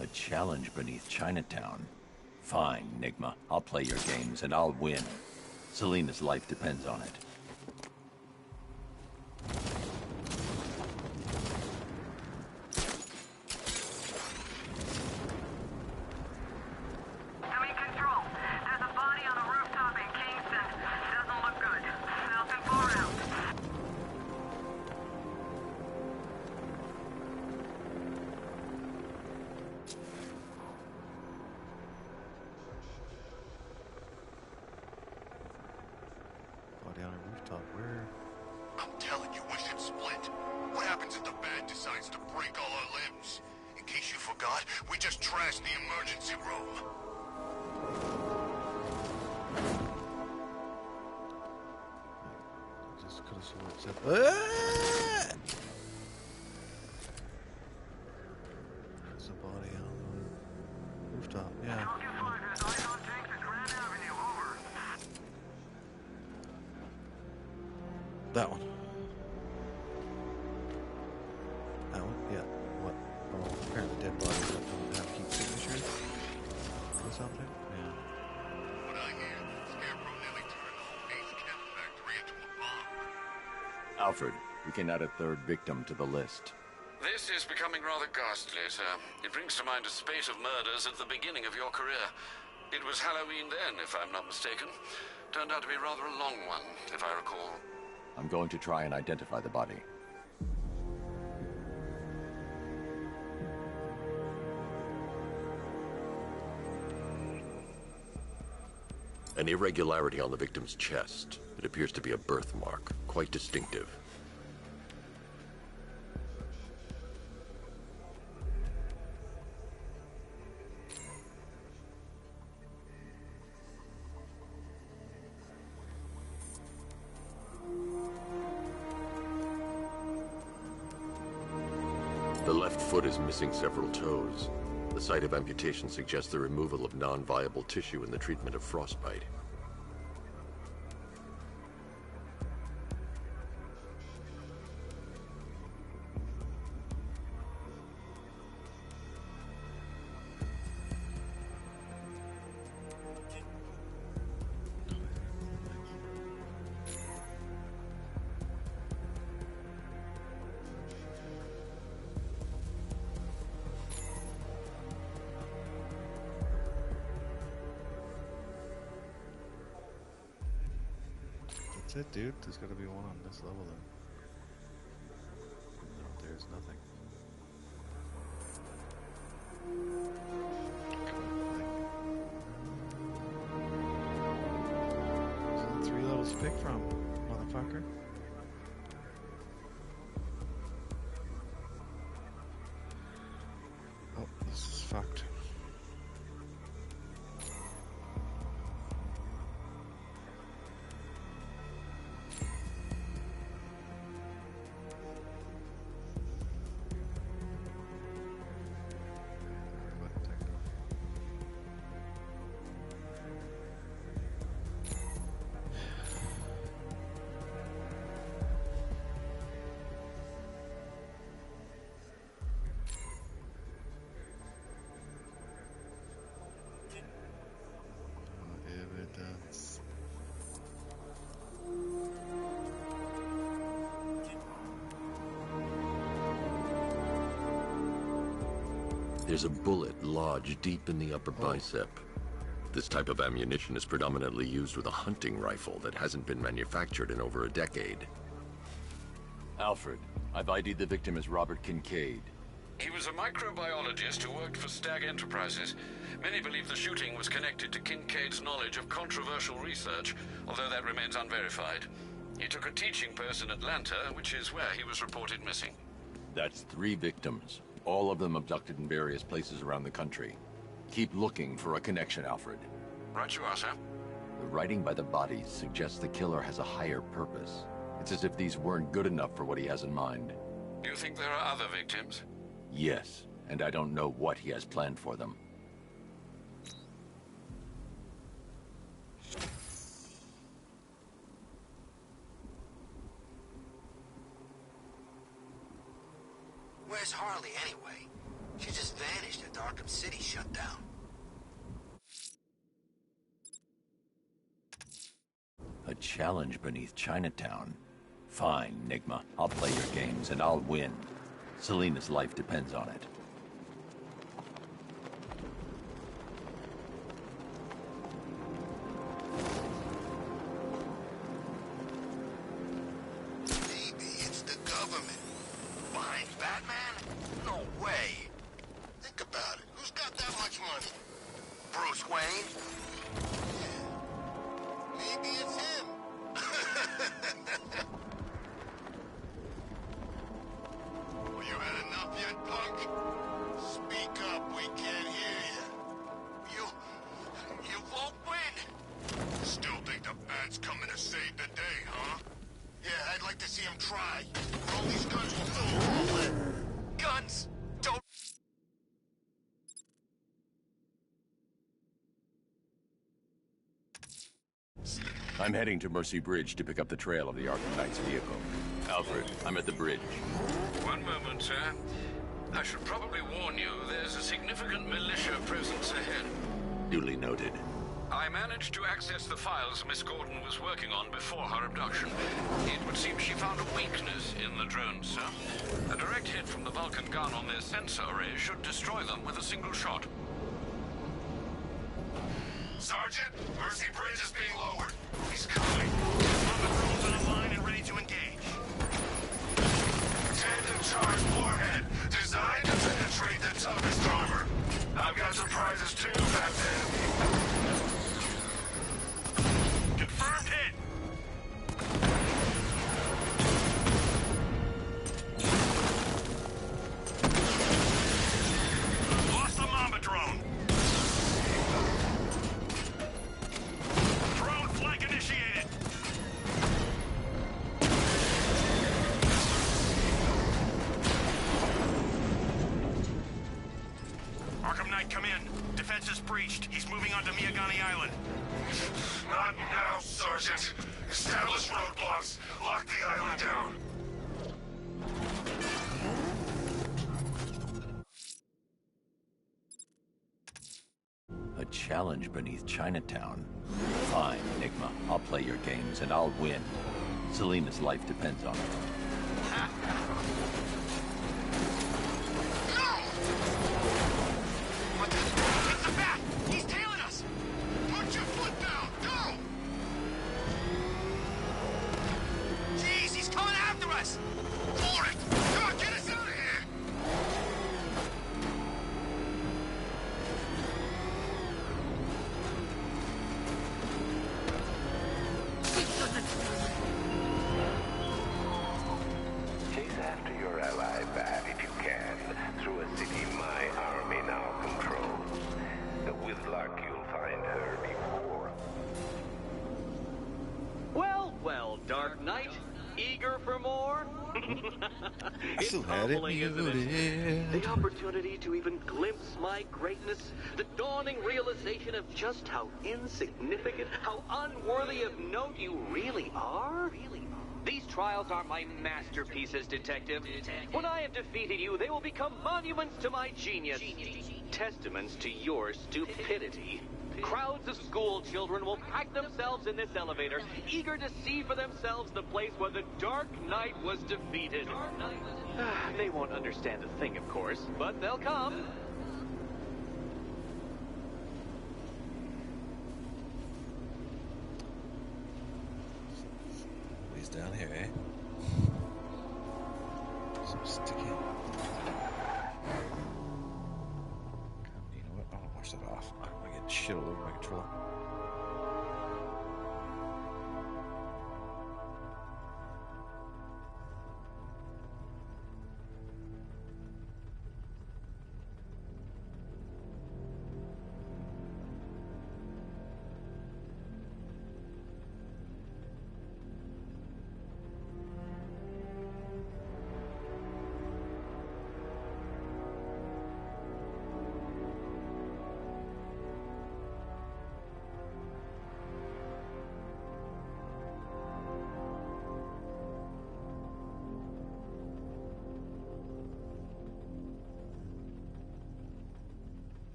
A challenge beneath Chinatown. Fine, Nigma. I'll play your games and I'll win. Selina's life depends on it. I'm telling you, we should split. What happens if the Bat decides to break all our limbs? In case you forgot, we just trashed the emergency room. Just could have sworn it said... There's a body on the rooftop, yeah. That one. That one? Yeah. What? Oh, apparently dead bodies that don't have heat signatures or something? Yeah. What I hear, Scarecrow nearly turned the whole Ace Chem factory into a bomb. Alfred, we can add a third victim to the list. This is becoming rather ghastly, sir. It brings to mind a spate of murders at the beginning of your career. It was Halloween then, if I'm not mistaken. Turned out to be rather a long one, if I recall. I'm going to try and identify the body. An irregularity on the victim's chest. It appears to be a birthmark, quite distinctive. The left foot is missing several toes. The site of amputation suggests the removal of non-viable tissue in the treatment of frostbite. That's it, dude. There's got to be one on this level then. No, there's nothing. There's only 3 levels to pick from, motherfucker. Oh, this is fucked. Evidence. There's a bullet lodged deep in the upper bicep. This type of ammunition is predominantly used with a hunting rifle that hasn't been manufactured in over a decade. Alfred, I've ID'd the victim as Robert Kincaid. He was a microbiologist who worked for Stag Enterprises. Many believe the shooting was connected to Kincaid's knowledge of controversial research, although that remains unverified. He took a teaching post in Atlanta, which is where he was reported missing. That's 3 victims, all of them abducted in various places around the country. Keep looking for a connection, Alfred. Right you are, sir. The writing by the bodies suggests the killer has a higher purpose. It's as if these weren't good enough for what he has in mind. Do you think there are other victims? Yes, and I don't know what he has planned for them. Where's Harley anyway? She just vanished after Arkham City shut down. A challenge beneath Chinatown. Fine, Nigma. I'll play your games and I'll win. Selena's life depends on it. Maybe it's the government. Behind Batman? No way. Think about it. Who's got that much money? Bruce Wayne? Yeah. Maybe it's him. Well, you had enough yet, punk? Speak up, we can't hear you. You won't win. Still think the Bat's coming to save the day, huh? Yeah, I'd like to see him try. All these guns will fill a room with. Guns! Don't... I'm heading to Mercy Bridge to pick up the trail of the Arkham Knight's vehicle. Alfred, I'm at the bridge. One moment, sir. I should probably warn you, there's a significant militia presence ahead. Duly noted. I managed to access the files Miss Gordon was working on before her abduction. It would seem she found a weakness in the drones, sir. A direct hit from the Vulcan gun on their sensor array should destroy them with a single shot. Sergeant, Mercy Bridge is being lowered. He's coming. Drones on a line and ready to engage. Tandem charge warhead, designed to penetrate the toughest armor. I've got surprises too, Captain. Confirmed hit. Lost the Mamba drone. Drone flank initiated. Arkham Knight, come in. Defense is breached. He's moving onto Miyagani Island. Not now, Sergeant. Establish roadblocks. Lock the island down. A challenge beneath Chinatown. Fine, Enigma. I'll play your games, and I'll win. Selena's life depends on it. What the? It's the bat! He's tailing us! Put your foot down! Go! Jeez, he's coming after us! For it! Come on, get us out of here! Chase after your ally Bat if you can, through a city my army now controls. With luck, you'll find her before. Well, well, Dark Knight, eager for more? It's Still had it humbling, isn't it? The opportunity to even glimpse my greatness, the dawning realization of just how insignificant, how unworthy of note you really are. These trials are my masterpieces, Detective. When I have defeated you, they will become monuments to my genius, testaments to your stupidity. Crowds of school children will pack themselves in this elevator, eager to see for themselves the place where the Dark Knight was defeated. They won't understand a thing, of course, but they'll come. He's down here, eh? So sticky. You know what? I'm gonna wash that off. I'm gonna get shit all over my controller.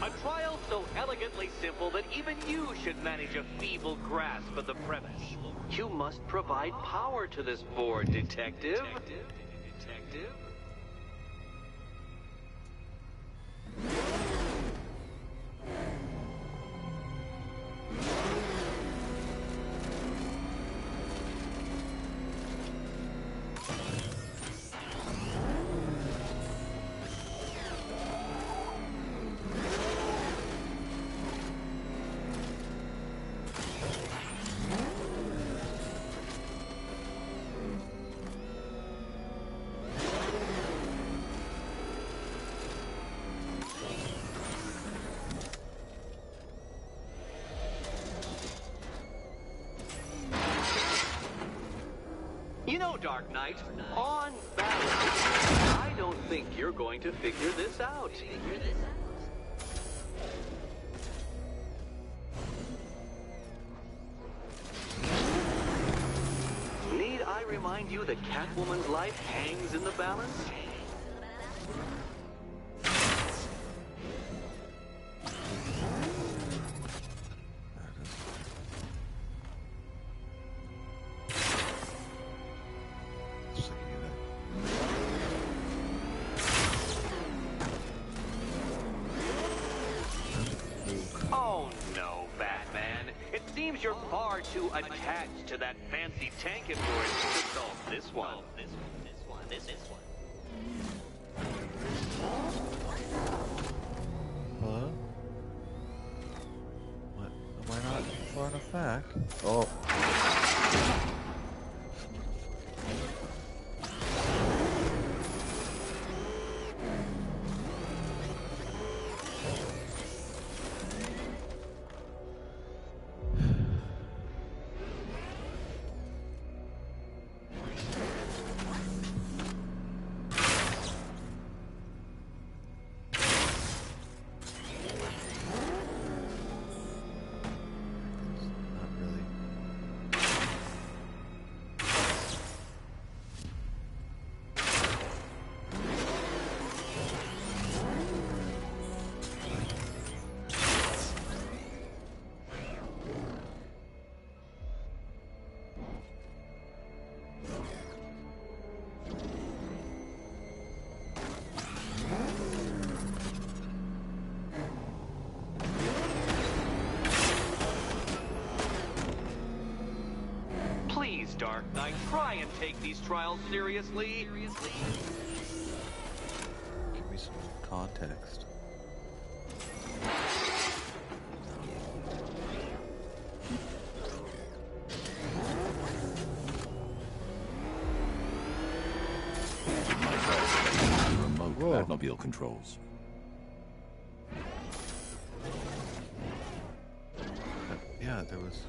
A trial so elegantly simple that even you should manage a feeble grasp of the premise. You must provide power to this board, Detective. Detective? You know, Dark Knight, on balance, I don't think you're going to figure this out. Need I remind you that Catwoman's life hangs in the balance? Oh no, Batman. It seems you're far too attached to that fancy tank of yours to solve this one. This one. Hello? What? Am I not far enough back? Oh. Dark Knight. Try and take these trials seriously. Give me some context. Remote Batmobile controls. Yeah, there was...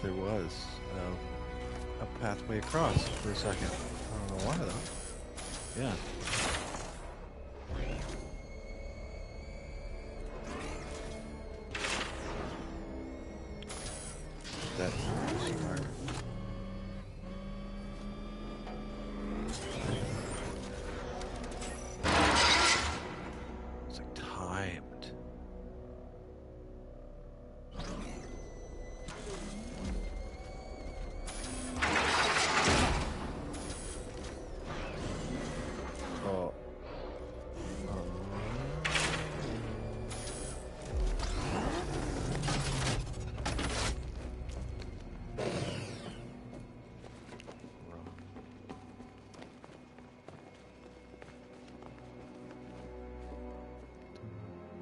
There was a pathway across for a second. I don't know why though. Yeah. That smart. It's like timed. Oh.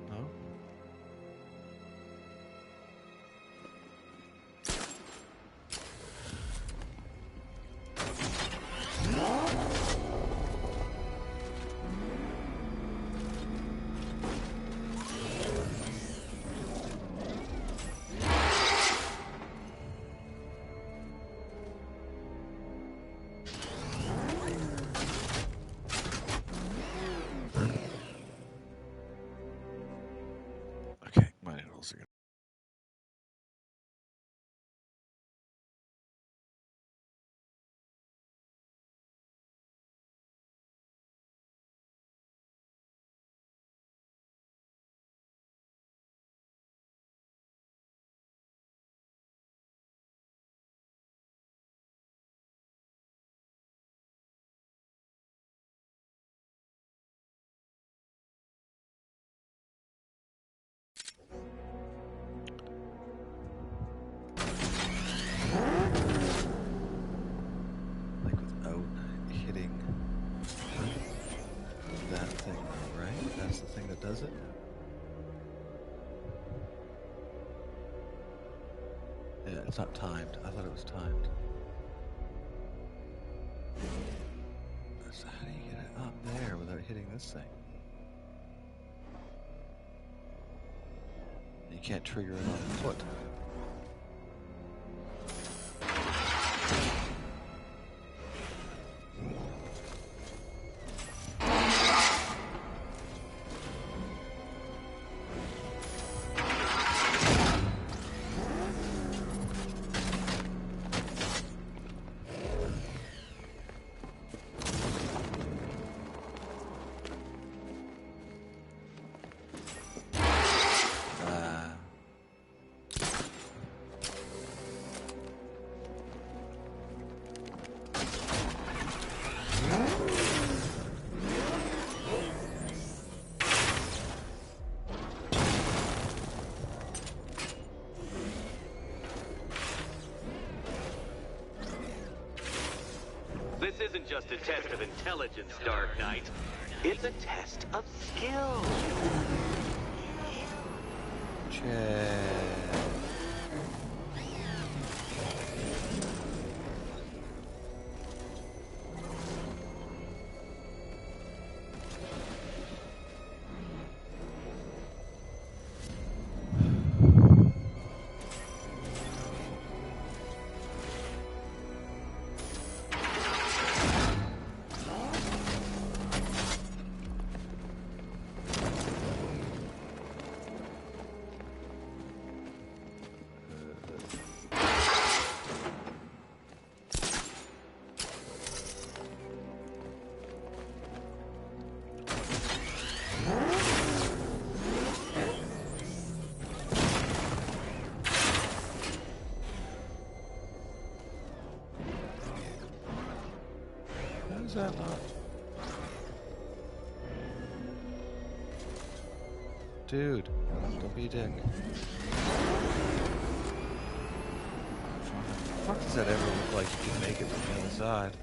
No? Okay, my noodles are good. Like without hitting that thing, right? That's the thing that does it? Yeah, it's not timed. I thought it was timed. So how do you get it up there without hitting this thing? You can't trigger it on foot. This isn't just a test of intelligence, Dark Knight. It's a test of skill. is that not? Dude, don't be a dick. Fuck does that ever look like you can make it from the other side?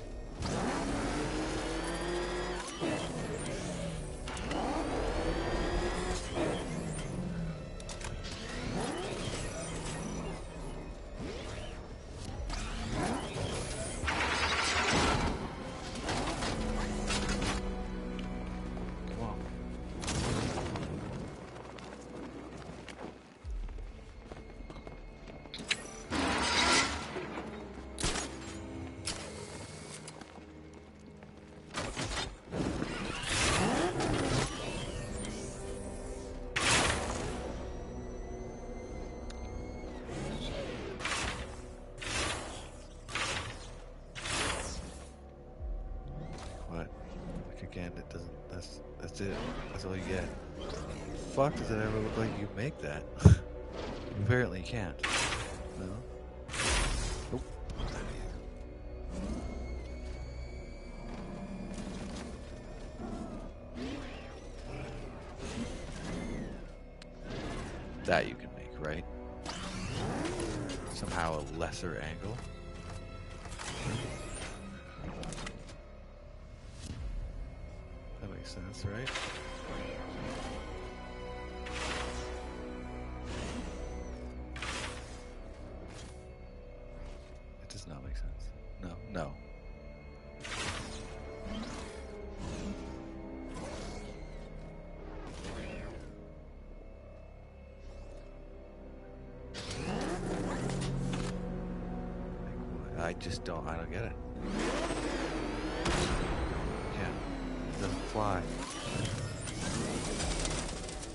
Again, it doesn't. That's it. That's all you get. Fuck, does it ever look like you make that? Apparently, you can't. No. Nope. That you can make, right? Somehow a lesser angle. Sense, right? It does not make sense. No. I don't get it. Yeah, it doesn't fly.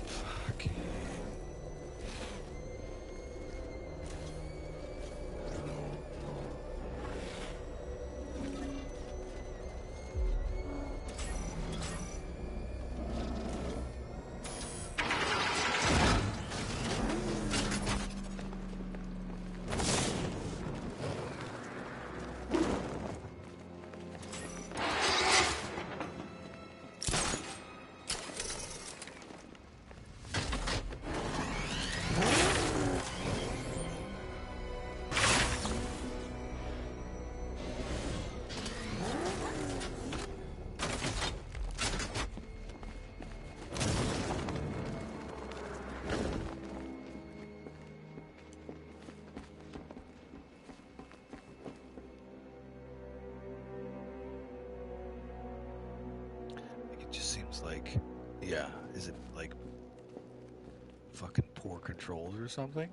Fuck. Like, yeah, is it like fucking poor controls or something?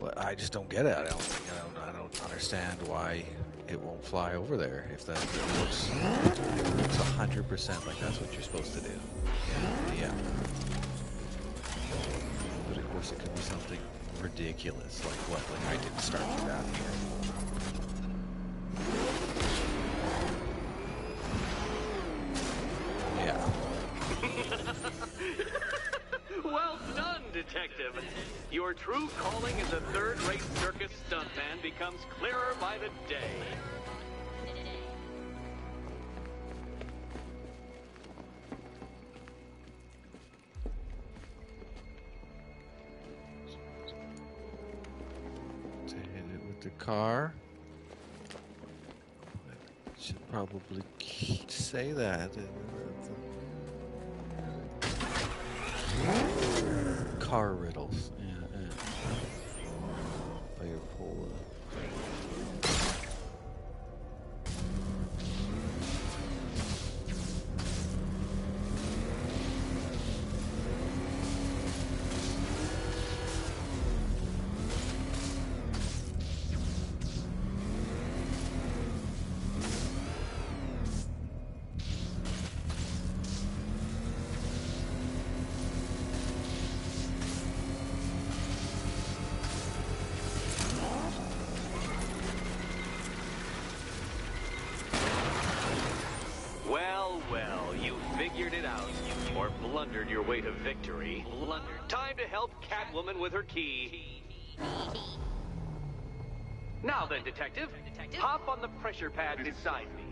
But I just don't get it. I don't understand why it won't fly over there if that works. It works 100%. Like that's what you're supposed to do. Yeah. But of course, it could be something ridiculous, like what? Like I didn't start with that here. Well done, Detective. Your true calling as a third-rate circus stuntman becomes clearer by the day. To hit it with the car. I should probably say that. Car riddles. Yeah. Bipolar. Blundered your way to victory. Time to help Catwoman with her key. Now then, Detective, hop on the pressure pad beside me.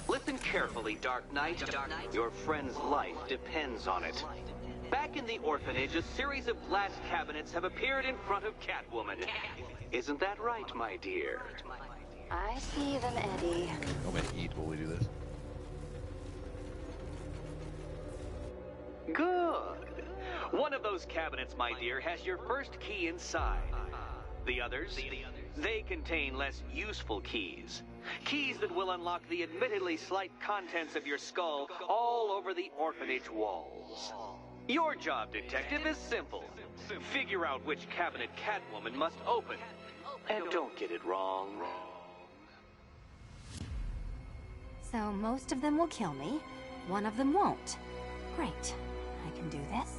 Listen carefully, Dark Knight. Your friend's life depends on it. Back in the orphanage, a series of glass cabinets have appeared in front of Catwoman. Isn't that right, my dear? I see them, Eddie. I'm gonna eat while we do this. Good. One of those cabinets, my dear, has your first key inside. The others, they contain less useful keys. Keys that will unlock the admittedly slight contents of your skull all over the orphanage walls. Your job, Detective, is simple. Figure out which cabinet Catwoman must open. And don't get it wrong. So most of them will kill me. One of them won't. Great. I can do this.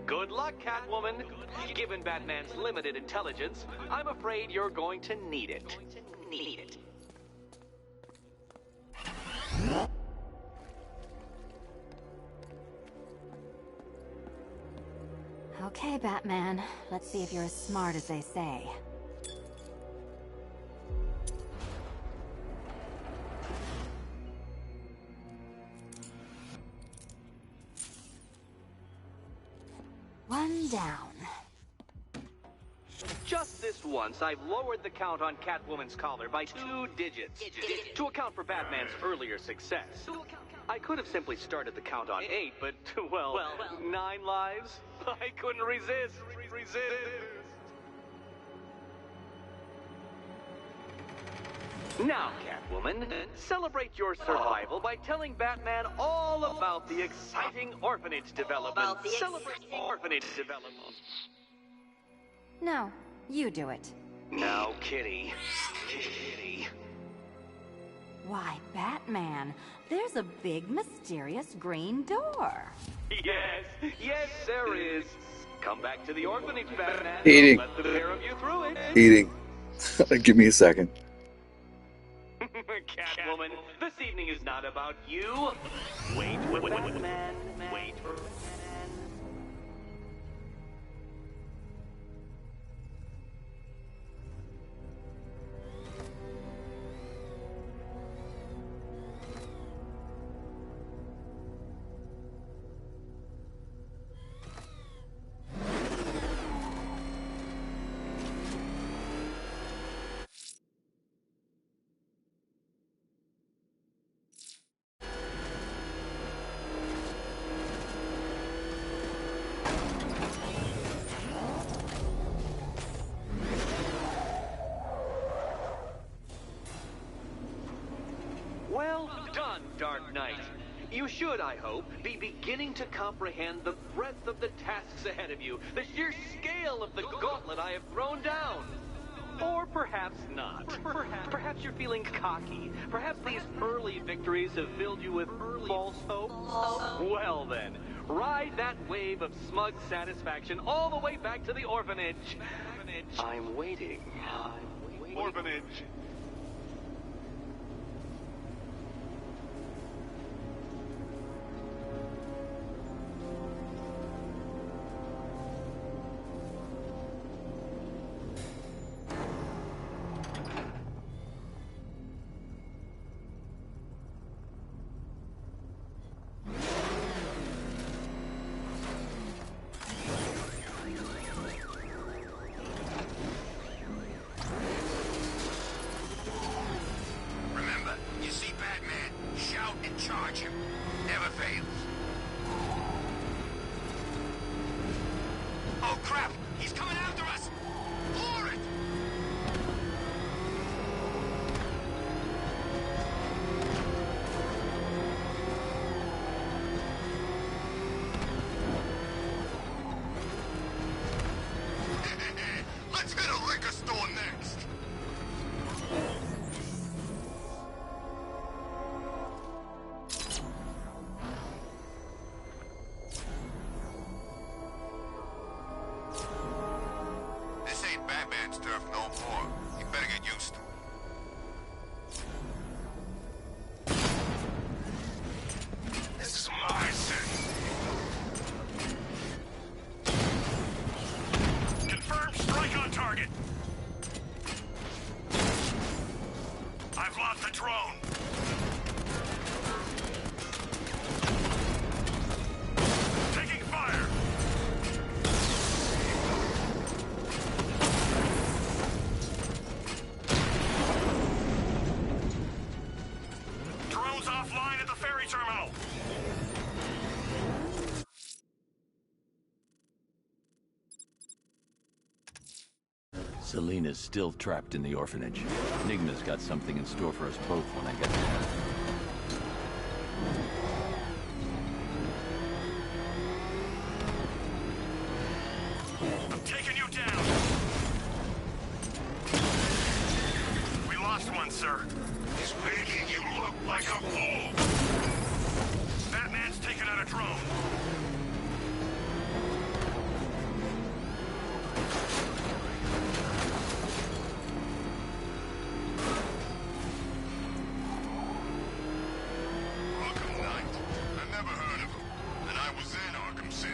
Good luck, Catwoman. Given Batman's limited intelligence, I'm afraid you're going to need it. Okay, Batman. Let's see if you're as smart as they say. One down. Just this once, I've lowered the count on Catwoman's collar by 2 digits to account for Batman's earlier success. I could have simply started the count on 8, but, well, 9 lives? I couldn't resist. Now, Catwoman, celebrate your survival by telling Batman all about the exciting orphanage development. Celebrate orphanage development. No, you do it. Now, Kitty. Why, Batman, there's a big, mysterious green door. Yes, there is. Come back to the orphanage, Batman. Eating. Let the pair of you through it. Eating. Give me a second. Catwoman, this evening is not about you. Wait, Batman. Wait for Batman. Well done, Dark Knight. You should, I hope, be beginning to comprehend the breadth of the tasks ahead of you, the sheer scale of the gauntlet I have thrown down. Or perhaps not. Perhaps you're feeling cocky. Perhaps these early victories have filled you with false hope. Well then, ride that wave of smug satisfaction all the way back to the orphanage. I'm waiting. Orphanage. Charge him. Never fails. Oh, crap! He's coming after us! Floor it! Let's hit a liquor store next! turf no more. You better get used to it. This is my city. Confirm strike on target. I've lost the drone. Taking fire. Drone's offline at the ferry terminal. Selena's still trapped in the orphanage. Enigma's got something in store for us both when I get there. I'm taking you down. We lost one, sir. He's making you look like a fool. Batman's taken out a drone. Arkham Knight. I never heard of him. And I was in Arkham City.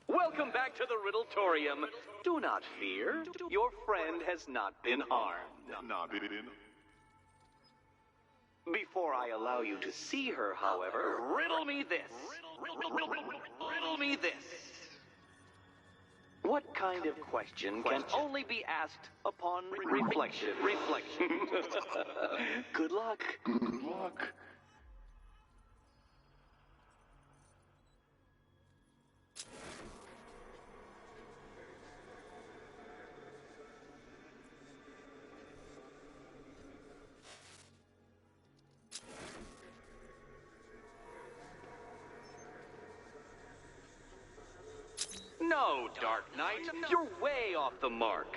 Welcome back to the Riddletorium. Do not fear. Your friend has not been harmed. Not been. Before I allow you to see her, however, riddle me this. Riddle me this. What kind of question can only be asked upon reflection? Good luck. Good luck. No, Dark Knight. You're way off the mark.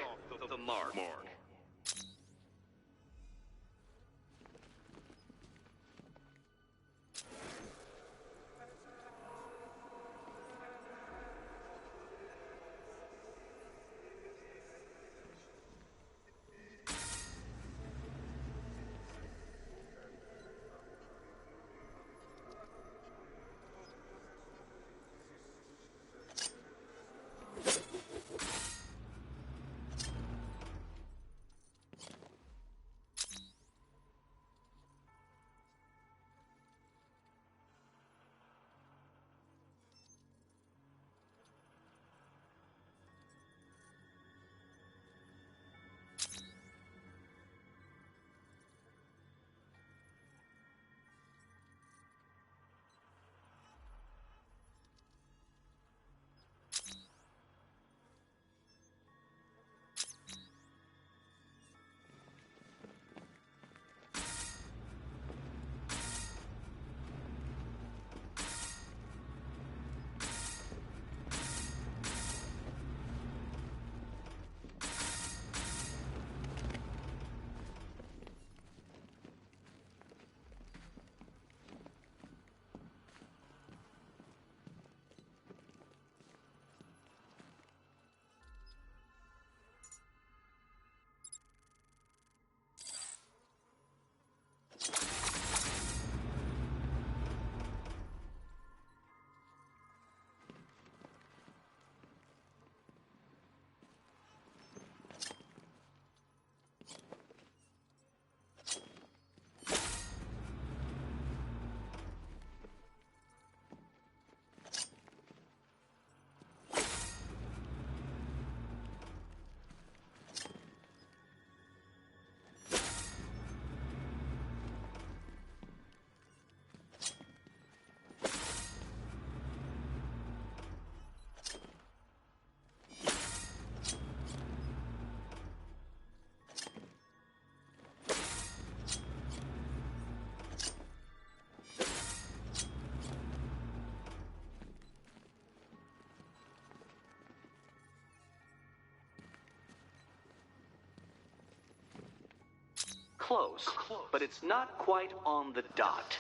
close, but it's not quite on the dot.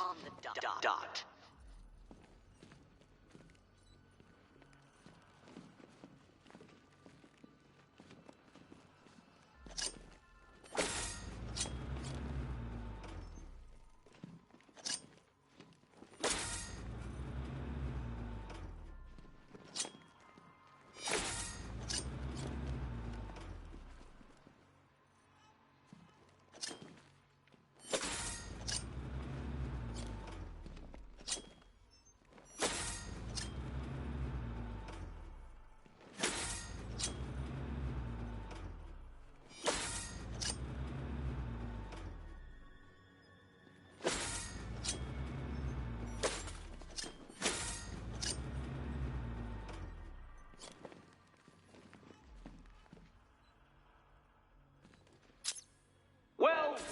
Dot.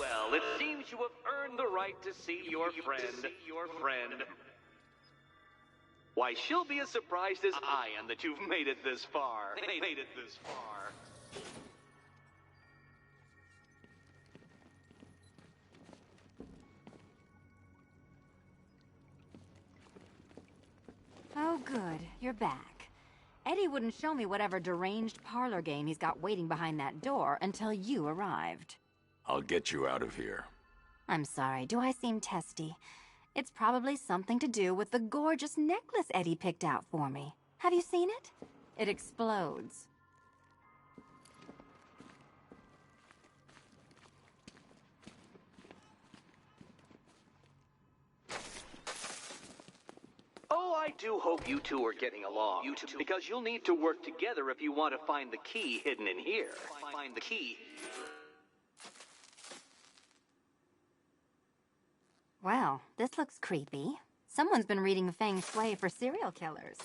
Well, it seems you have earned the right to see your friend. Why, she'll be as surprised as I am that you've made it this far. Oh, good. You're back. Eddie wouldn't show me whatever deranged parlor game he's got waiting behind that door until you arrived. I'll get you out of here. I'm sorry, do I seem testy? It's probably something to do with the gorgeous necklace Eddie picked out for me. Have you seen it? It explodes. Oh, I do hope you two are getting along. Because you'll need to work together if you want to find the key hidden in here. Find the key. Well, this looks creepy. Someone's been reading feng shui for serial killers.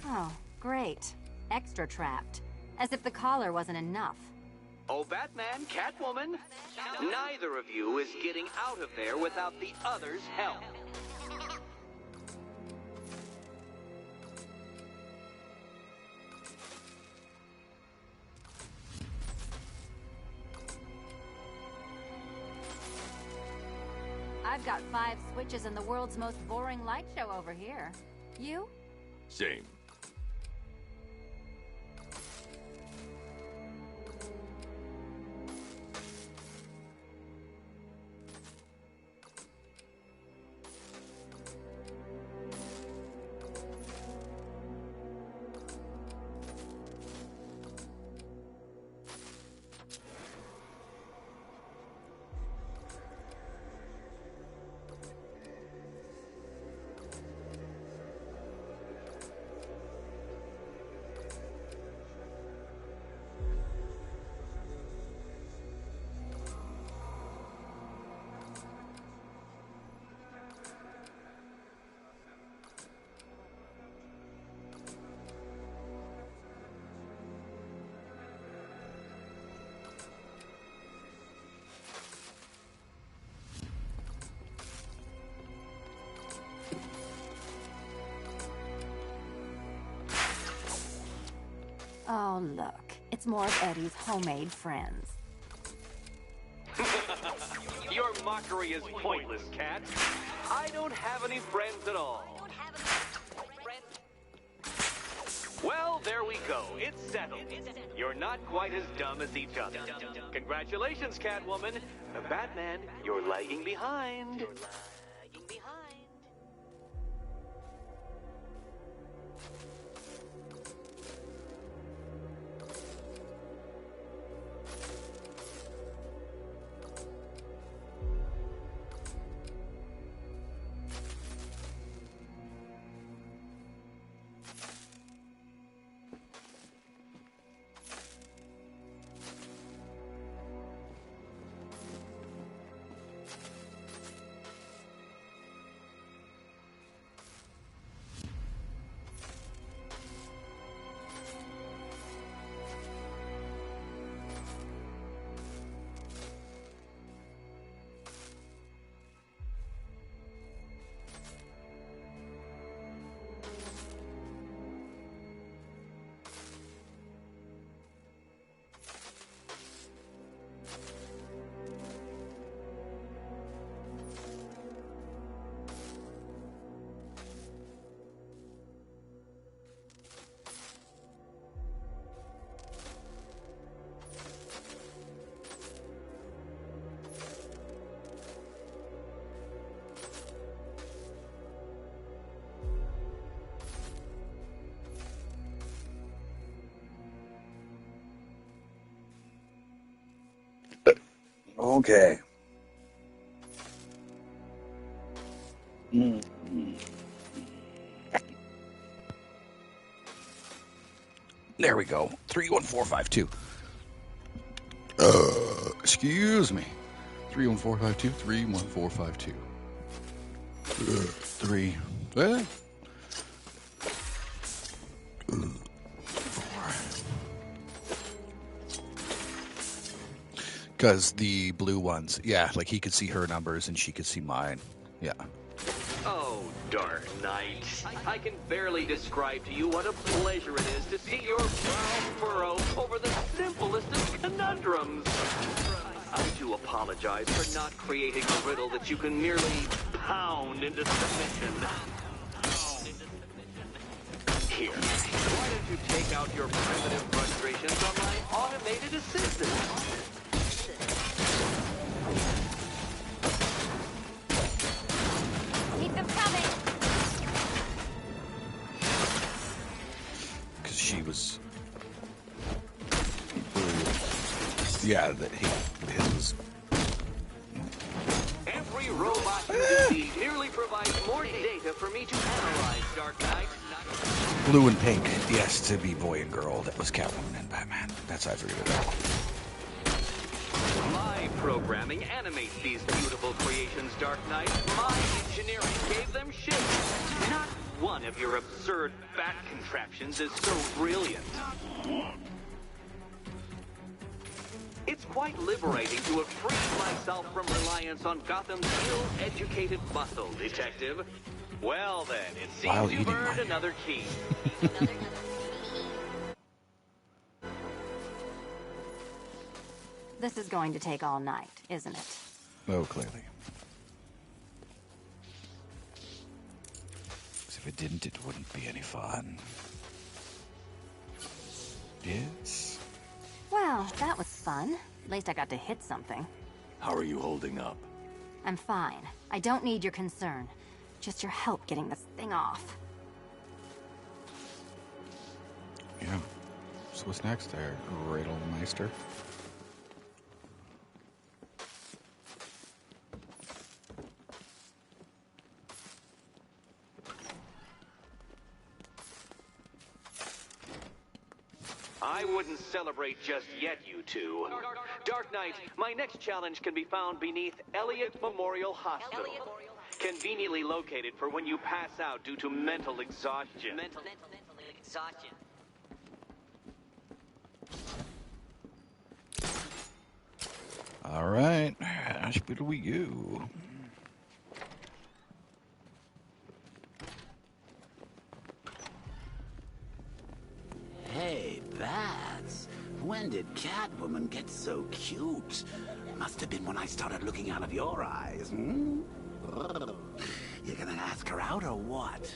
Oh, great. Extra trapped. As if the collar wasn't enough. Oh, Batman, Catwoman, neither of you is getting out of there without the other's help. I've got 5 switches in the world's most boring light show over here. You? Same. Oh, look. It's more of Eddie's homemade friends. Your mockery is pointless, Cat. I don't have any friends at all. Well, there we go. It's settled. You're not quite as dumb as each other. Congratulations, Catwoman. Batman, you're lagging behind. Okay. There we go. 31452. Excuse me. 31452. 31452. 3. Because the blue ones, yeah, like he could see her numbers and she could see mine. Yeah. Oh, Dark Knight. I can barely describe to you what a pleasure it is to see your brow furrow over the simplest of conundrums. I do apologize for not creating a riddle that you can merely pound into submission. Here, why don't you take out your primitive frustrations on my automated assistant? Keep them coming. Because she was... Yeah, that his was... Every robot you defeat merely provides more data for me to analyze, Dark Knight. Blue and pink, yes, to be boy and girl. That was Catwoman and Batman. That's how I figured it out. My programming animates these beautiful creations, Dark Knight. My engineering gave them shape. Not one of your absurd bat contraptions is so brilliant. It's quite liberating to have freed myself from reliance on Gotham's ill-educated muscle, Detective. Well then, it seems you've earned another key. This is going to take all night, isn't it? Oh, clearly. Because if it didn't, it wouldn't be any fun. Yes. Well, that was fun. At least I got to hit something. How are you holding up? I'm fine. I don't need your concern. Just your help getting this thing off. Yeah. So what's next there, Riddlemeister? I wouldn't celebrate just yet, you two. Dark Knight, my next challenge can be found beneath Elliott Memorial Hospital. Conveniently located for when you pass out due to mental exhaustion. Mental exhaustion. All right. Where do we go? Hey, Bats. When did Catwoman get so cute? Must have been when I started looking out of your eyes, hmm? You gonna ask her out or what?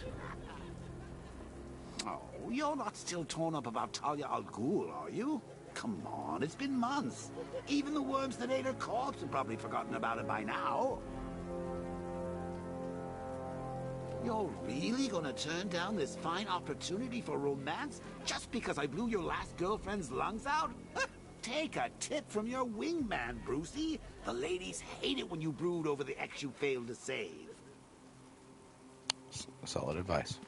Oh, you're not still torn up about Talia al Ghul, are you? Come on, it's been months. Even the worms that ate her corpse have probably forgotten about it by now. You're really gonna turn down this fine opportunity for romance just because I blew your last girlfriend's lungs out? Take a tip from your wingman, Brucey. The ladies hate it when you brood over the ex you failed to save. Solid advice.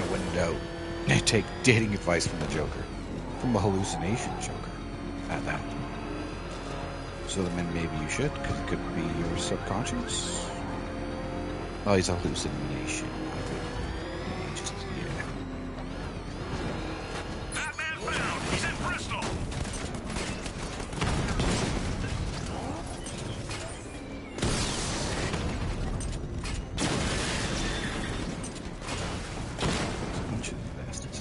When in doubt, take dating advice from the Joker. From a hallucination Joker, at that. So then maybe you should, because it could be your subconscious. Oh, he's a hallucination. He just, yeah. Batman found! He's in Bristol! Bunch of bastards.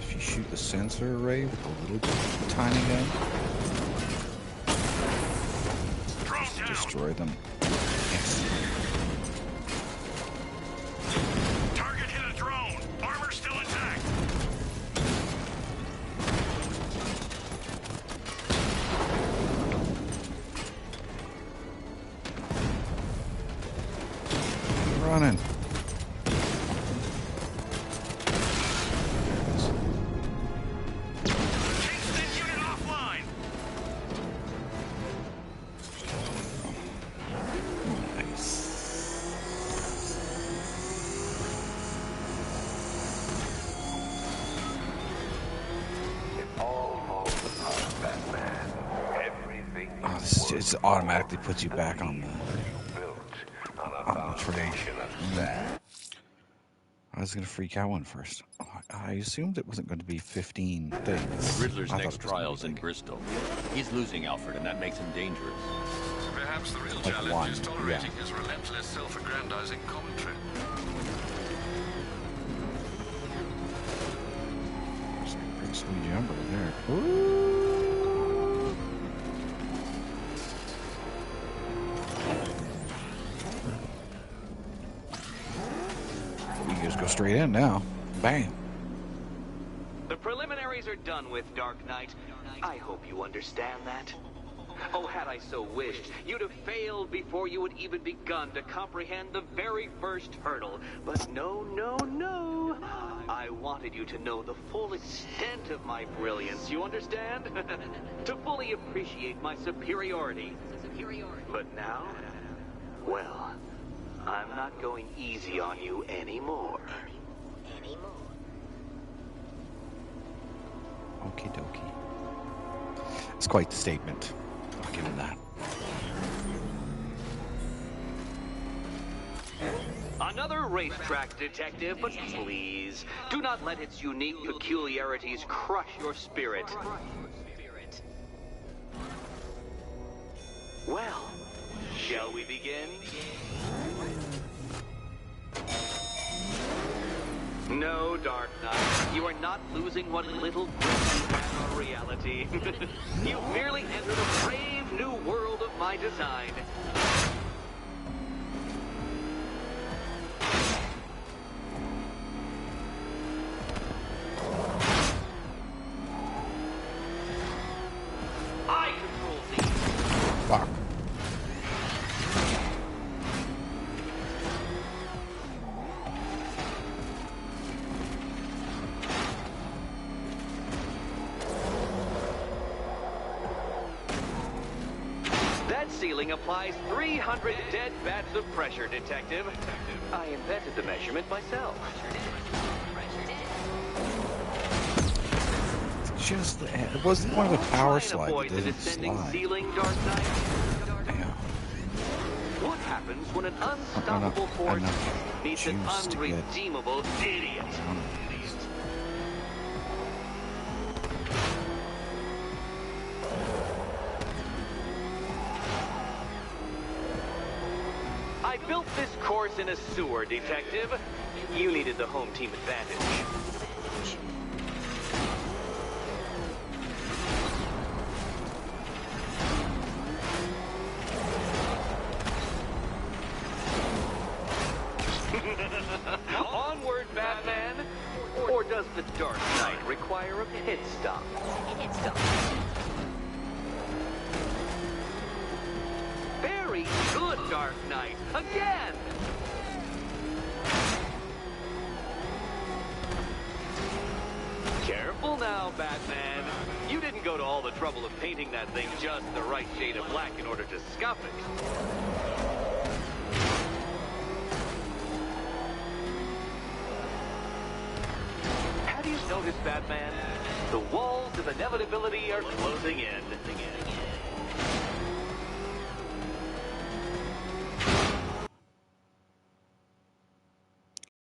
If you shoot the sensor array with a little tiny gun, destroy them instantly. Target hit a drone! Armor still intact! just automatically puts you back on the train. I was going to freak out one first. I assumed it wasn't going to be 15 things. Riddler's next trial's in Bristol. He's losing Alfred, and that makes him dangerous. Perhaps the real Like challenge one, is tolerating his relentless self-aggrandizing commentary. Pretty sweet jumper there. Ooh. We can just go straight in now. Bam. The preliminaries are done with, Dark Knight. I hope you understand that. Oh, had I so wished, you'd have failed before you had even begun to comprehend the very first hurdle. But no, no, no. I wanted you to know the full extent of my brilliance, you understand? To fully appreciate my superiority. But now, well, I'm not going easy on you anymore. Okie dokie. It's quite the statement. I'll give him that. Another racetrack detective, but please, do not let its unique peculiarities crush your spirit. Well, shall we begin? No, Dark Knight, you are not losing what little grip you have on reality. You merely entered a brave new world of my design. I control these. Fuck. That ceiling applies 300 dead bats of pressure, Detective. I invented the measurement myself. Just, it wasn't one of the power slides that didn't Descending slide. ceiling, Dark Knight. Damn. What happens when an unstoppable force meets an juice to get unredeemable idiot? I built this course in a sewer, Detective. You needed the home team advantage. Onward, Batman! Or does the Dark Knight require a pit stop? Very good, Dark Knight. Again! Careful now, Batman. You didn't go to all the trouble of painting that thing just the right shade of black in order to scuff it. Have you noticed, Batman? The walls of inevitability are closing in.